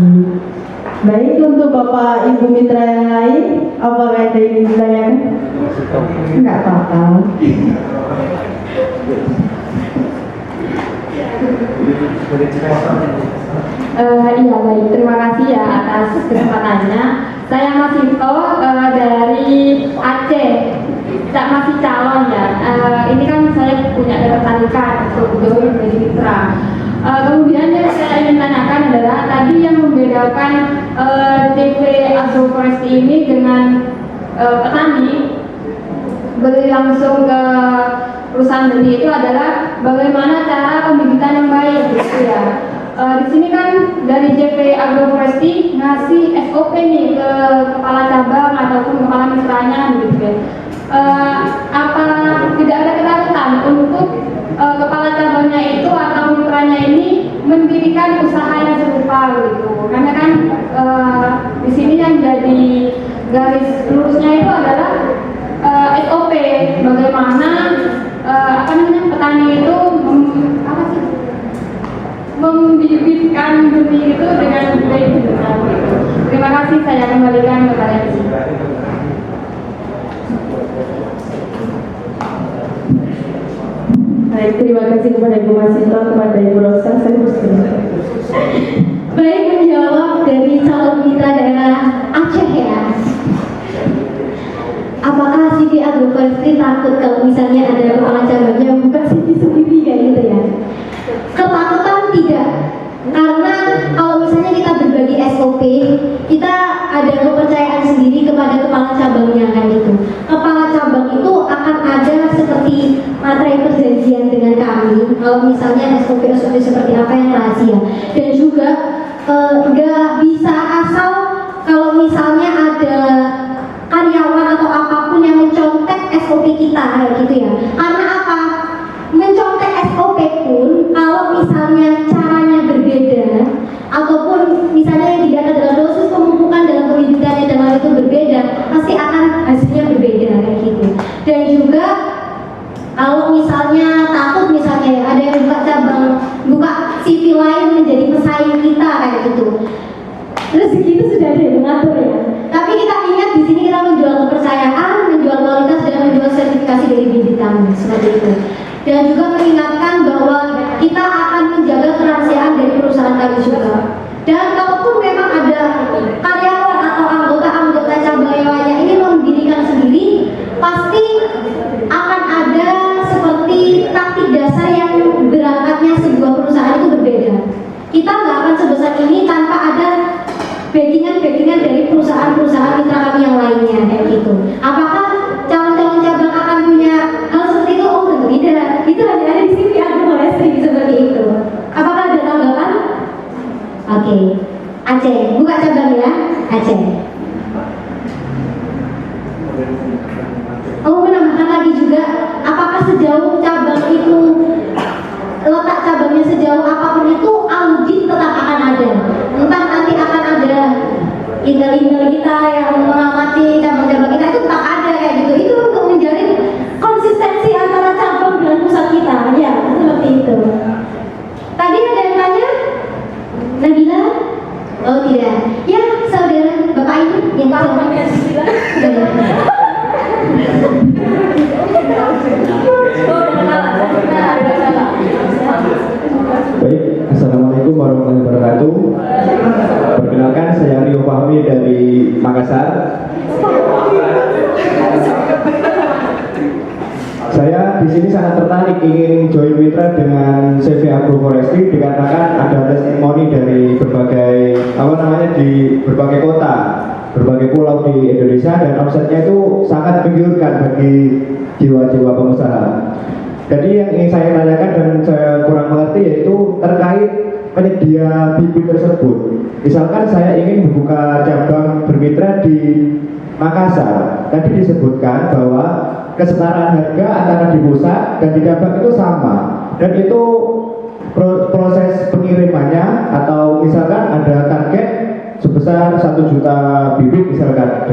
Baik, untuk Bapak Ibu mitra yang lain, apakah ada yang ditanyakan? Enggak apa-apa. Iya baik, terima kasih ya atas kesempatannya. Saya Mas Sinto dari Aceh, masih calon ya. Ini kan saya punya ketertarikan untuk join menjadi mitra. Kemudian yang saya ingin tanyakan adalah tadi yang membedakan CV Agroforestry ini dengan petani beli langsung ke perusahaan beli itu adalah bagaimana cara pembibitan yang baik gitu ya. Di sini kan dari JP Agroforestry ngasih SOP nih ke kepala cabang ataupun kepala mitranya gitu ya. Apa tidak ada ketakutan untuk kepala cabangnya itu atau mitranya ini mendirikan usaha yang serupa gitu? Karena kan di sini yang jadi garis lurusnya itu adalah SOP bagaimana petani itu membibitkan benih itu dengan baik gitu. Terima kasih, saya kembalikan kepada Isi. Baik, terima kasih kepada Ibu Masinto, kepada Ibu Rosa, saya bersedia. Baik, menjawab dari calon mitra daerah Aceh ya. Apakah CV Agroforestry takut kalau misalnya ada kepala cabangnya buka CV sendiri kayak gitu ya? Ketakutan tidak, karena kalau misalnya kita berbagi SOP, kita ada kepercayaan sendiri kepada kepala cabangnya kan itu. Kepala cabang itu akan ada seperti materi perjanjian dengan kami. Kalau misalnya SOP seperti apa yang rahasia, dan juga nggak bisa asal kita kayak gitu ya. Karena apa? Mencontek SOP pun kalau misalnya caranya berbeda ataupun misalnya yang didata dalam dosis pemupukan dalam pembibitannya dan hal itu berbeda, pasti akan hasilnya berbeda kayak gitu. Dan juga kalau misalnya takut misalnya ya, ada yang buka CV lain menjadi pesaing kita kayak gitu. Rezeki itu sudah ada yang mengatur ya. Tapi kita ingat di sini kita menjual kepercayaan, menjual kualitas dan menjual sertifikasi dari bibit kami seperti itu. Dan juga mengingatkan bahwa kita akan menjaga kerahasiaan dari perusahaan kami juga. Dan kalaupun memang ada karyawan atau anggota cabang yang lainnya ini mendirikan sendiri, pasti akan ada seperti taktik dasar yang berangkatnya sebuah perusahaan itu berbeda. Kita nggak akan sebesar ini tanpa ada backingan dari perusahaan-perusahaan mitra kami yang lainnya kayak gitu. Apakah calon-calon cabang akan punya hal seperti itu? Oh tentu tidak. Itu hanya ada di CV Agroforestry seperti itu. Apakah ada tanggapan? Oke, Aceh, buka cabang ya, Aceh. Oh menambahkan lagi juga, apakah sejauh cabang itu letak cabangnya sejauh apapun itu audit tetap akan ada. Entah nanti akan ada intel kita yang mengamati cabang-cabang kita itu tetap ada kayak gitu. Itu untuk menjalin konsistensi antara cabang dengan pusat kita ya, seperti itu. Tadi ada yang tanya? Nabila? Oh tidak. Ya saudara bapak ini yang tahu Nabila. Baik, Assalamualaikum warahmatullahi wabarakatuh. Perkenalkan, saya Rio Fahmi dari Makassar. Saya di sini sangat tertarik ingin join mitra dengan CV Agroforestry dikarenakan ada testimoni dari berbagai di berbagai kota, berbagai pulau di Indonesia dan omsetnya itu sangat menggiurkan bagi jiwa-jiwa pengusaha. Jadi yang ingin saya tanyakan dan saya kurang mengerti yaitu terkait penyedia bibit tersebut. Misalkan saya ingin membuka cabang bermitra di Makassar. Tadi disebutkan bahwa kesetaraan harga antara di pusat dan di cabang itu sama. Dan itu proses pengirimannya atau misalkan ada target sebesar 1 juta bibit misalkan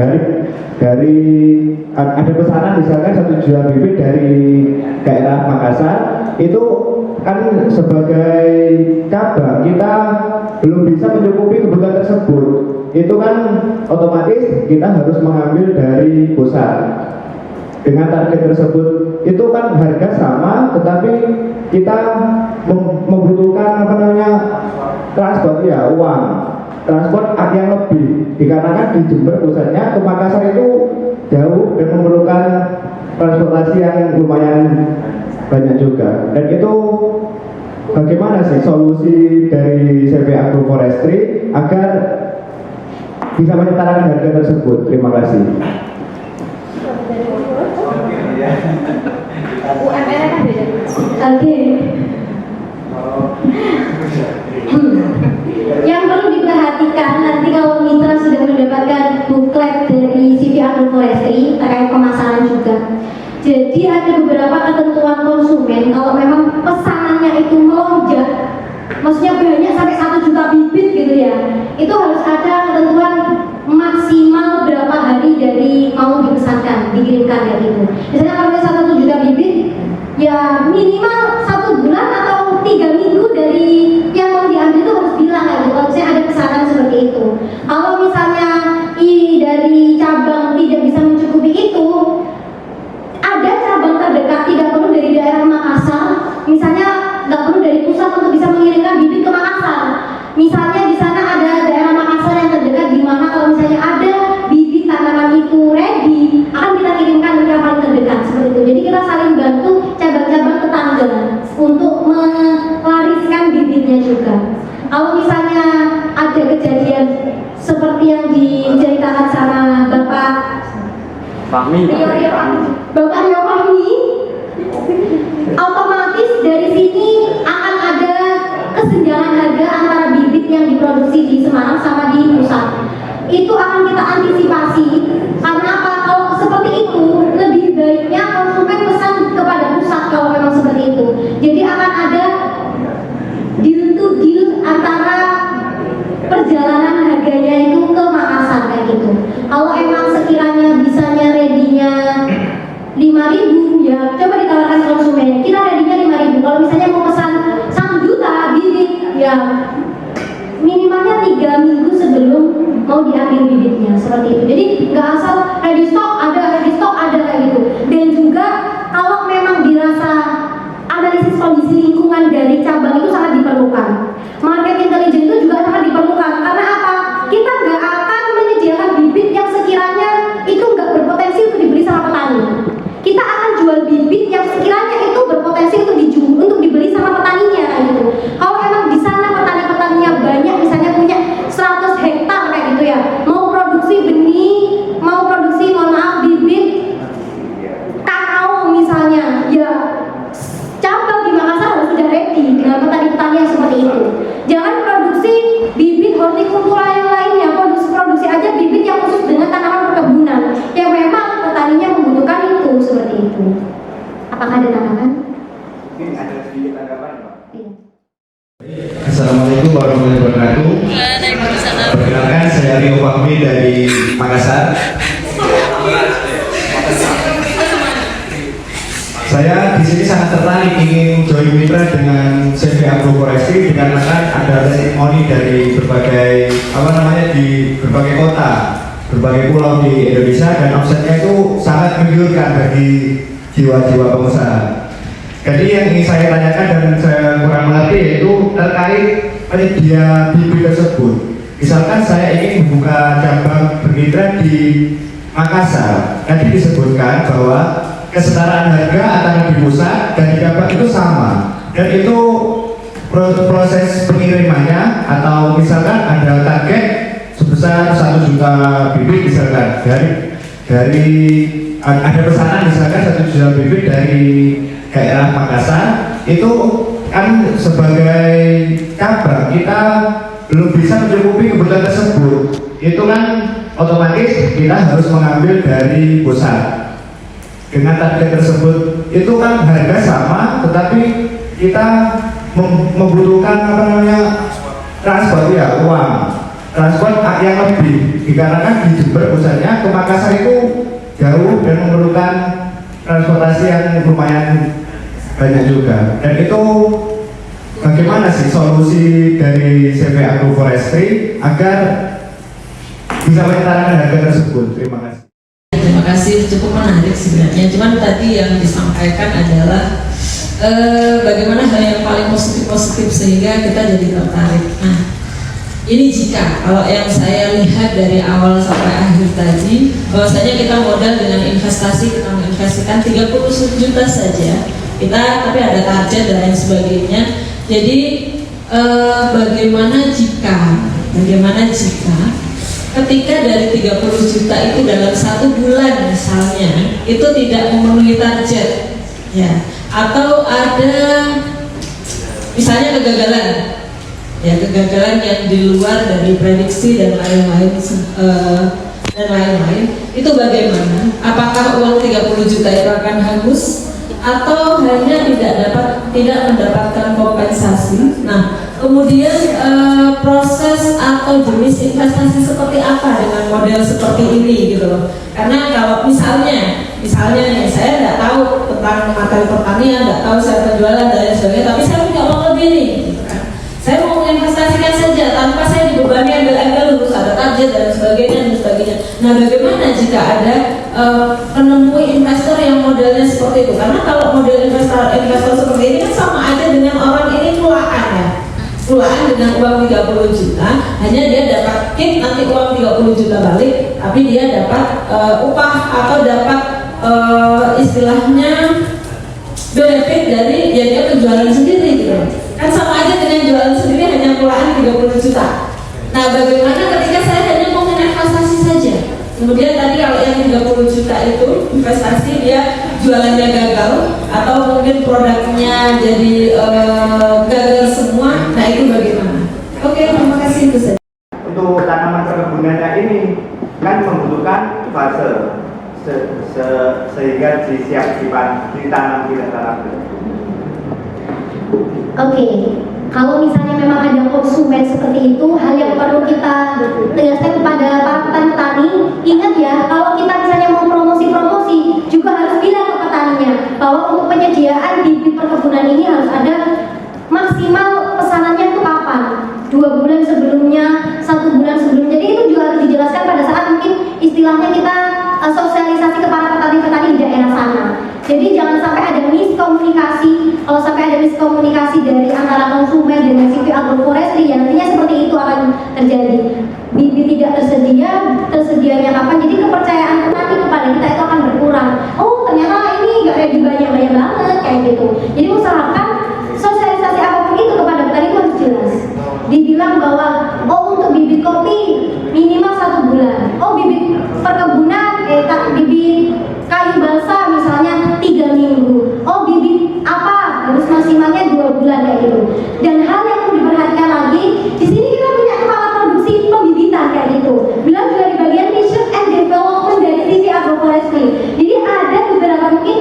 dari ada pesanan misalkan 1 juta bibit dari daerah Makassar, itu kan sebagai cabang kita belum bisa mencukupi kebutuhan tersebut. Itu kan otomatis kita harus mengambil dari pusat dengan target tersebut. Itu kan harga sama tetapi kita membutuhkan transport ya, uang transport yang lebih dikarenakan di Jember pusatnya ke Makassar itu jauh dan memerlukan transportasi yang lumayan banyak juga. Dan itu bagaimana sih solusi dari CV Agroforestry agar bisa menyetarakan harga tersebut? Terima kasih. UMR kan beda. Oke. Yang perlu diperhatikan nanti kalau mitra sudah mendapatkan buklet dari CV Agroforestry terkait pemasaran juga. Jadi ada beberapa ketentuan konsumen kalau memang pesanannya itu melonjak, maksudnya banyak sampai 1 juta bibit gitu ya, itu harus ada ketentuan maksimal berapa hari dari mau dipesankan, dikirimkan kayak gitu. Misalnya kalau misalnya 1 juta bibit, ya minimal 1 bulan atau 3 minggu dari yang mau diambil itu harus bilang kayak gitu. Kalau misalnya ada pesanan seperti itu. Kalau misalnya dari cabang tidak bisa mencukupi itu, ada cabang terdekat, tidak perlu dari daerah Makassar. Misalnya nggak perlu dari pusat untuk bisa mengirimkan bibit ke Makassar. Misalnya di sana ada daerah Makassar yang terdekat, di mana kalau misalnya ada bibit tanaman itu ready, akan kita kirimkan ke yang paling terdekat seperti itu. Jadi kita saling bantu cabang-cabang tetangga untuk melariskan bibitnya juga. Kalau misalnya ada kejadian seperti yang diceritakan sama Bapak Fahmi. Bapak Rio Fahmi, otomatis dari sini akan ada kesenjangan harga antara bibit yang diproduksi di Semarang sama di pusat. Itu akan kita antisipasi. Karena apa? Kalau seperti itu, lebih baiknya konsumen ya minimalnya 3 minggu sebelum mau diambil bibitnya, seperti itu. Jadi nggak asal ready stock ada kayak gitu. Dan juga kalau memang dirasa analisis kondisi lingkungan dari cabang itu sangat diperlukan. Market intelligence itu juga sangat diperlukan. Karena apa? Kita nggak akan menyediakan bibit yang sekiranya itu nggak berpotensi untuk dibeli sama petani. Kita akan jual bibit yang sekiranya itu berpotensi untuk dibeli sama petaninya kayak gitu. Kalau emang di sana petani-petaninya banyak, misalnya punya 100 hektar kayak gitu ya, mau produksi benih, mau produksi bibit kakao misalnya, ya cabang di Makassar harus sudah ready dengan petani-petani yang seperti itu. Jangan produksi bibit hortikultura yang lainnya, produksi aja bibit yang khusus dengan tanaman perkebunan yang memang petaninya membutuhkan itu, seperti itu. Apakah ada tanggapan? Mungkin ada sedikit tanggapan, Pak. Iya. Assalamualaikum warahmatullahi wabarakatuh. Perkenalkan, saya Rio Fahmi dari Makassar. Saya di sini sangat tertarik ingin join mitra dengan CV Agroforestry dikarenakan ada testimoni dari berbagai di berbagai kota, berbagai pulau di Indonesia, dan omsetnya itu sangat menggiurkan bagi jiwa-jiwa pengusaha. Jadi yang ingin saya tanyakan dan saya kurang mengerti yaitu terkait penyedia bibit tersebut. Misalkan saya ingin membuka cabang bermitra di Makassar, tadi disebutkan bahwa kesetaraan harga antara di pusat dan di cabang itu sama, dan itu proses pengirimannya atau misalkan ada target sebesar 1 juta bibit misalkan dari ada pesanan misalkan 1 juta bibit dari daerah Makassar, itu kan sebagai cabang kita belum bisa mencukupi kebutuhan tersebut, itu kan otomatis kita harus mengambil dari pusat dengan target tersebut. Itu kan harga sama tetapi kita membutuhkan transport ya, uang transport yang lebih dikarenakan di Jember pusatnya ke Makassar itu jauh dan memerlukan transportasi yang lumayan banyak juga. Dan itu bagaimana sih solusi dari CV Agroforestry agar bisa menyetarakan harga tersebut? Terima kasih. Terima kasih, cukup menarik sebenarnya. Cuman tadi yang disampaikan adalah bagaimana hal yang paling positif sehingga kita jadi tertarik. Nah, ini jika kalau yang saya lihat dari awal sampai akhir tadi, bahwasanya kita modal dengan investasi, kita menginvestasikan 30 juta saja, kita tapi ada target dan lain sebagainya. Jadi bagaimana jika ketika dari 30 juta itu dalam 1 bulan misalnya itu tidak memenuhi target ya, atau ada misalnya kegagalan yang di luar dari prediksi dan lain-lain itu bagaimana? Apakah uang 30 juta itu akan hangus atau hanya tidak mendapatkan kompensasi? Nah, kemudian proses atau jenis investasi seperti apa dengan model seperti ini gitu loh. Karena kalau misalnya nih saya nggak tahu tentang materi pertanian, nggak tahu saya penjualan dan lain sebagainya, tapi saya punya uang lebih nih gitu kan. Saya mau menginvestasikan saja tanpa saya dibebani ambil lulus ada target dan sebagainya. Nah, bagaimana jika ada menemui investor yang modelnya seperti itu? Karena kalau model investor seperti ini kan sama aja dengan orang ini pulaan dengan uang 30 juta, hanya dia dapat kit nanti uang 30 juta balik, tapi dia dapat upah atau dapat istilahnya benefit dari dia penjualan sendiri gitu. Kan sama aja dengan jualan sendiri hanya pulaan 30 juta. Nah, bagaimana ketika saya hanya mau investasi saja? Kemudian tadi kalau yang 30 juta itu investasi dia jualannya gagal atau mungkin produknya jadi gagal semua. Nah, itu bagaimana? Oke, terima kasih itu saja. Untuk tanaman perkebunannya ini kan membutuhkan fase sehingga siap ditanam di tanam. Oke, kalau misalnya memang ada konsumen seperti itu, hal yang perlu kita tegaskan kepada para petani-petani, ingat ya, kalau kita misalnya mau promosi juga harus bilang ke petaninya bahwa untuk penyediaan bibit perkebunan ini harus ada maksimal pesanannya itu kapan. istilahnya kita sosialisasi kepada petani-petani di daerah sana. Jadi jangan sampai ada miskomunikasi. Kalau sampai ada miskomunikasi dari antara konsumen dengan CV Agroforestry, ya nantinya seperti itu akan terjadi. Bibit tidak tersedia, tersedianya kapan? Jadi kepercayaan petani kepada kita itu akan berkurang. Oh ternyata ini nggak kayak banyak banget kayak gitu. Jadi usahakan sosialisasi apapun itu kepada petani itu harus jelas. Dibilang bahwa oh untuk bibit kopi minimal 1 bulan. Oh bibit perkebunan, bibit kayu balsa misalnya 3 minggu. Oh bibit apa harus maksimalnya 2 bulan kayak gitu. Dan hal yang perlu diperhatikan lagi, di sini kita punya kepala produksi pembibitan kayak gitu. Bilang juga di bagian research and development dari CV Agroforestry. Jadi ada beberapa mungkin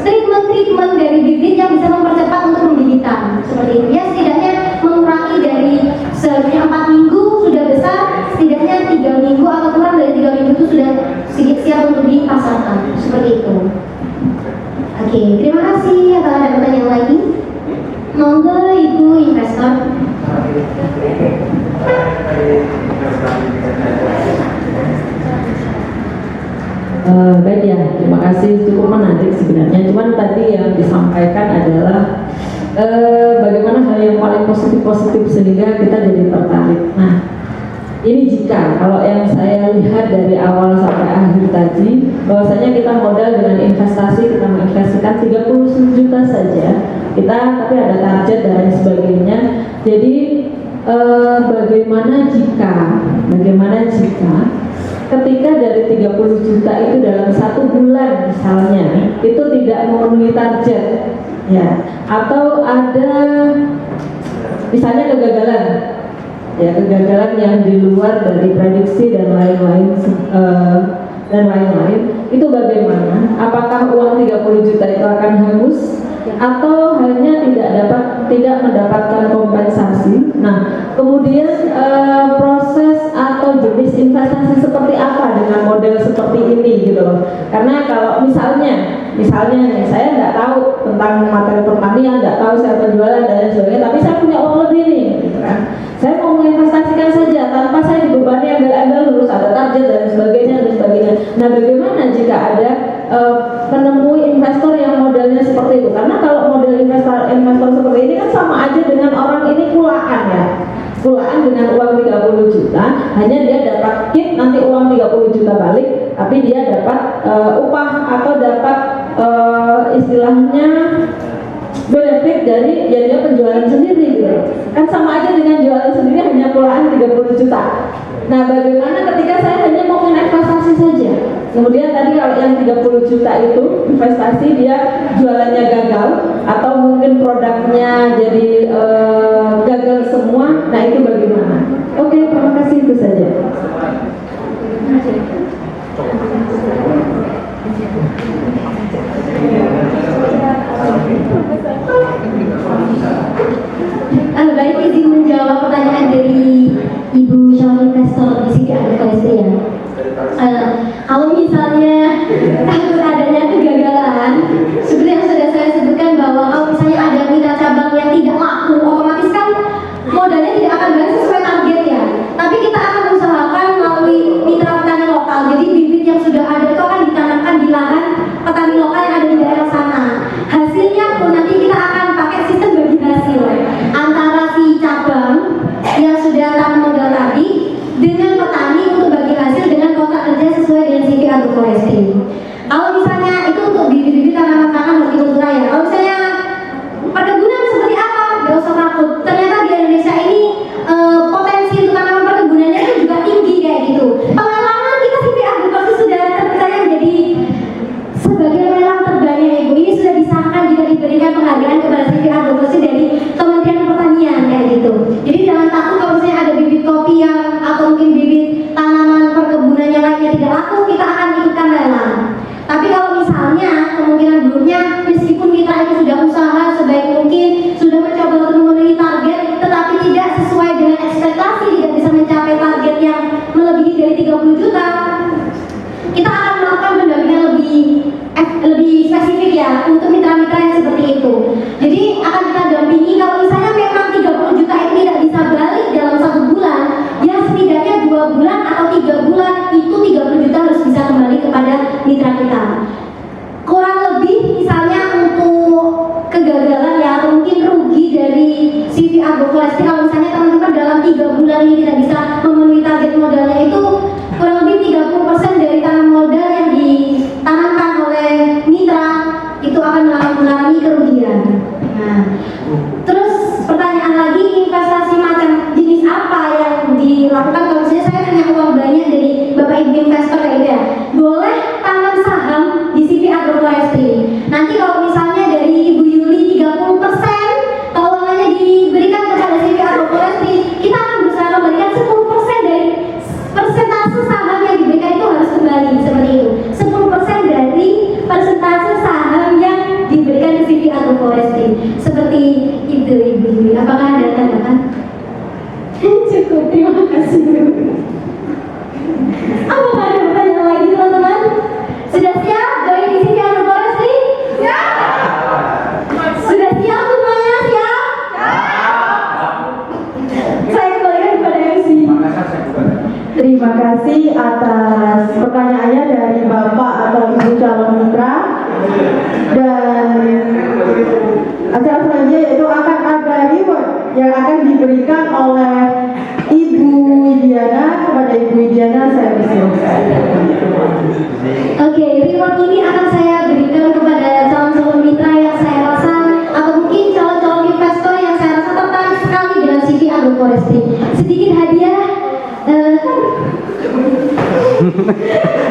treatment dari bibit yang bisa mempercepat untuk pembibitan seperti itu. Ya setidaknya mengurangi dari seharusnya 4 minggu sudah besar, setidaknya 3 minggu atau kurang dari 3 minggu itu sudah siap untuk dipasarkan seperti itu. Oke, terima kasih. Apakah ada pertanyaan lagi? Monggo Ibu investor. Baik ya, terima kasih, cukup menarik sebenarnya. Cuman tadi yang disampaikan adalah bagaimana hal yang paling positif sehingga kita jadi tertarik. Nah, ini jika kalau yang saya lihat dari awal sampai akhir tadi, bahwasanya kita modal dengan investasi, kita menginvestasikan 30 juta saja, kita tapi ada target dan lain sebagainya. Jadi bagaimana jika ketika dari 30 juta itu dalam 1 bulan misalnya itu tidak memenuhi target, ya, atau ada misalnya kegagalan yang di luar dari prediksi dan lain-lain, itu bagaimana? Apakah uang 30 juta itu akan hangus atau hanya tidak mendapatkan kompensasi? Nah, kemudian proses atau jenis investasi seperti apa dengan model seperti ini gitu loh. Karena kalau misalnya nih, saya nggak tahu tentang materi pertanian, nggak tahu saya penjualan dan sebagainya, tapi saya punya uang lebih nih, gitu kan. Saya mau menginvestasikan saja tanpa saya dibebani embel-embel harus ada target dan sebagainya. Nah, bagaimana jika ada menemui investor yang modelnya seperti itu? Karena kalau model investor seperti ini kan sama aja dengan orang ini kulaan ya. Kulaan dengan uang 30 juta, hanya dia dapat kit nanti uang 30 juta balik, tapi dia dapat upah atau dapat istilahnya benefit dari dia penjualan sendiri gitu. Kan sama aja dengan jualan sendiri hanya kulaan 30 juta. Nah, bagaimana ketika saya hanya mau investasi saja? Kemudian tadi kalau yang 30 juta itu investasi dia jualannya gagal atau mungkin produknya jadi gagal semua. Nah, itu bagaimana? Oke, terima kasih, itu saja. Baik, izin menjawab pertanyaan dari Ibu calon investor di CV Agroforestry ya. Kalau misalnya takut adanya kegagalan, seperti yang sudah saya sebutkan bahwa kalau misalnya ada mitra cabang yang tidak laku, otomatis kan modalnya tidak akan balik sesuai target ya. Tapi kita akan usahakan melalui mitra petani lokal. Jadi bibit yang sudah ada itu akan ditanamkan di lahan petani lokal yang ada di daerah sana. Hasilnya pun nanti kita akan pakai sistem bagi hasil antara si cabang yang sudah tanam modal tadi dengan petani untuk bagi hasil dengan kontrak kerja sesuai dengan CV Agroforestry. Kalau misalnya itu untuk bibit-bibit tanaman-tanaman hortikultura ya. Kalau misalnya perkebunan seperti apa? Gak usah takut. Ternyata di Indonesia ini potensi untuk tanaman perkebunannya itu juga tinggi kayak gitu. Pengalaman kita CV Agroforestry sudah terpercaya menjadi sebagai lelang terbanyak Ibu. Ini sudah disahkan juga diberikan penghargaan kepada CV Agroforestry dari Kementerian Pertanian kayak gitu. Jadi jangan takut kalau misalnya ada bibit kopi yang atau mungkin bibit tanaman perkebunan yang lainnya tidak laku, kita akan ikutkan lelang. Tapi kalau misalnya kemungkinan buruknya meskipun kita itu sudah usaha sebaik mungkin, sudah mencoba untuk memenuhi target, tetapi tidak sesuai dengan ekspektasi, tidak bisa mencapai target yang melebihi dari 30 juta, kita akan melakukan pendampingan lebih spesifik ya untuk mitra-mitra yang seperti itu. Jadi akan kita dampingi kalau misalnya memang 30 juta itu tidak bisa balik dalam 1 bulan, ya setidaknya 2 bulan atau 3 bulan itu 30 juta harus mitra kita. Kurang lebih misalnya untuk kegagalan ya atau mungkin rugi dari CV Agroforestry kalau misalnya teman-teman dalam 3 bulan ini tidak bisa memenuhi target modalnya itu kurang lebih 30% dari tanam modal yang ditanamkan oleh mitra itu akan mengalami kerugian. Nah, terus pertanyaan lagi, investasi macam jenis apa yang dilakukan? Kalau misalnya saya punya uang banyak dari Bapak Ibu investor kayak gitu ya, boleh tanam saham di CV Agroforestry. Nanti kalau misalnya dari Ibu Yuli 30% keuangannya diberikan kepada CV Agroforestry, kita akan berusaha memberikan 10% dari persentase saham yang diberikan itu harus kembali seperti itu. 10% dari persentase saham yang diberikan ke CV Agroforestry. Seperti itu Ibu Yuli. Apakah ada tanggapan? Cukup, terima kasih. Apakah ada pertanyaan lagi teman-teman? Sudah siap join di CV Agroforestry? Siap. Sudah siap semuanya? Siap? Saya kembalikan kepada MC. Terima kasih atas pertanyaannya dari Bapak atau Ibu calon mitra. Dan acara selanjutnya yaitu akan ada reward yang akan diberikan oleh Ibu Widiana kepada Ibu Widiana. Saya persilakan. Oke, reward ini akan saya berikan kepada calon-calon mitra yang saya rasa atau mungkin calon-calon investor yang saya rasa tertarik sekali dengan CV Agroforestry. Sedikit hadiah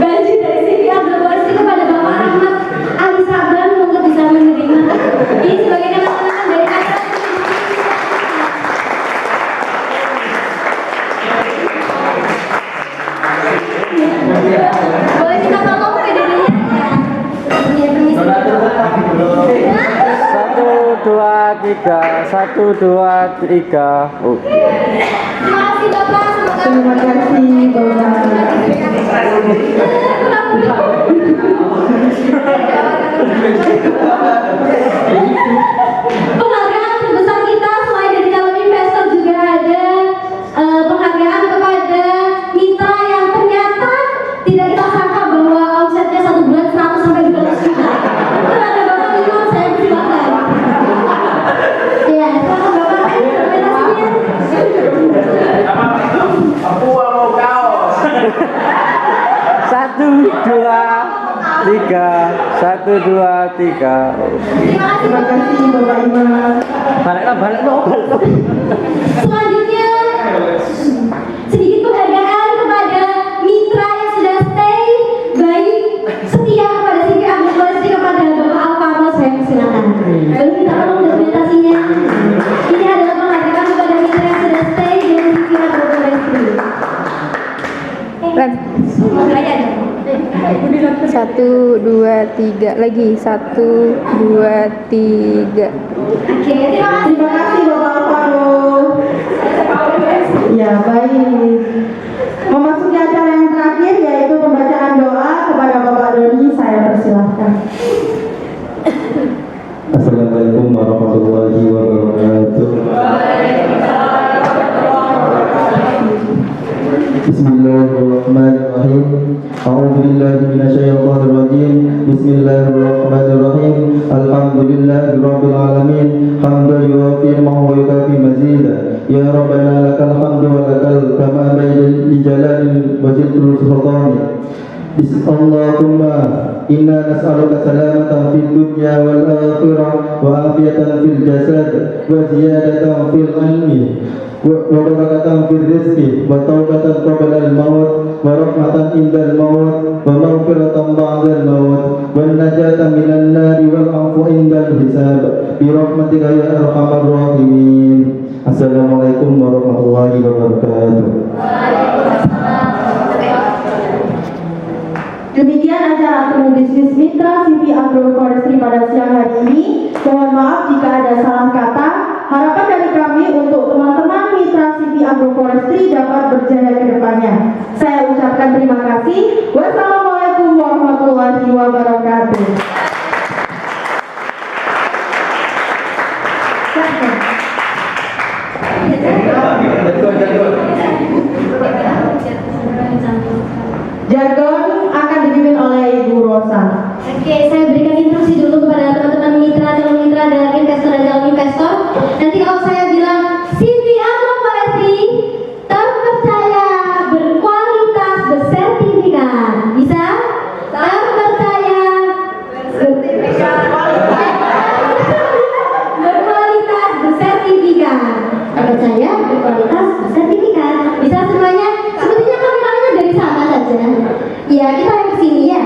baju dari CV Agroforestry kepada Bapak Rahmat Ali Sabran untuk bisa menerima. Ini sebagai kenang-kenangan dari acara. Boleh kita tolong PDD-nya ya? Iya, permisi. 1, 2, 3, 1, 2, 3. Oke. Terima kasih Bapak. Terima kasih Penghargaan terbesar kita selain dari calon investor juga ada penghargaan kepada mitra yang ternyata tidak kita sangka bahwa omsetnya 1 bulan 100 sampai 200 juta. Itu ada Bapak Imam, saya persilakan. Ya, silakan Bapak, implementasinya. Aku mau kaos. 1, 2, 3, 1, 2, 3. Terima kasih Bapak Imam. Balik lo. Selanjutnya sedikit penghargaan kepada mitra yang sudah stay baik setia kepada CV Agroforestry kepada Bapak Alvaro. Saya persilakan. Lalu minta tolong dokumentasinya. Ini adalah penghargaan kepada mitra yang sudah stay dengan CV Agroforestry. Satu, dua, tiga lagi. 1, 2, 3. Oke, Terima kasih Bapak Alvaro. Ya baik. Memasuki acara yang terakhir yaitu pembacaan doa kepada Bapak Doni. Saya persilahkan. Assalamualaikum warahmatullahi wabarakatuh. Bismillahirrahmanirrahim. A'udzubillahi minasyaitonir rajim. Bismillahirrahmanirrahim. Alhamdulillahirabbil alamin. Hamdan yuwafi wa yukafi mazida. Ya Rabbana lakal hamdu wa lakal kamal li jalalil wajhil sultani. Allahumma inna nas'aluka salamatan fid dunya wal akhirah wa afiyatan fil jasad wa ziyadatan fil ilmi wa barakatan fil rizqi wa taubatan qabla al maut wa rahmatan inda al maut wa maghfiratan ba'da al maut wa najatan minan nari wal afu inda al hisab bi rahmatika ya arhamar rahimin. Assalamualaikum warahmatullahi wabarakatuh. Demikian acara temu bisnis mitra CV Agroforestry pada siang hari ini. Mohon maaf jika ada salah kata. Harapan dari kami untuk teman-teman mitra CV Agroforestry dapat berjaya ke depannya. Saya ucapkan terima kasih. Wassalamualaikum warahmatullahi wabarakatuh. Jargon akan dipimpin oleh Ibu Ros. pencoblosan. Oke, saya berikan instruksi dulu kepada teman-teman mitra, calon mitra dari investor dan calon investor. Nanti kalau saya bilang CV Agroforestry terpercaya, berkualitas, bersertifikat, bisa? Terpercaya, berkualitas, bersertifikat. Terpercaya, berkualitas, bersertifikat. Bisa semuanya? Sepertinya kami-kaminya dari sana saja. Ya, kita yang kesini ya.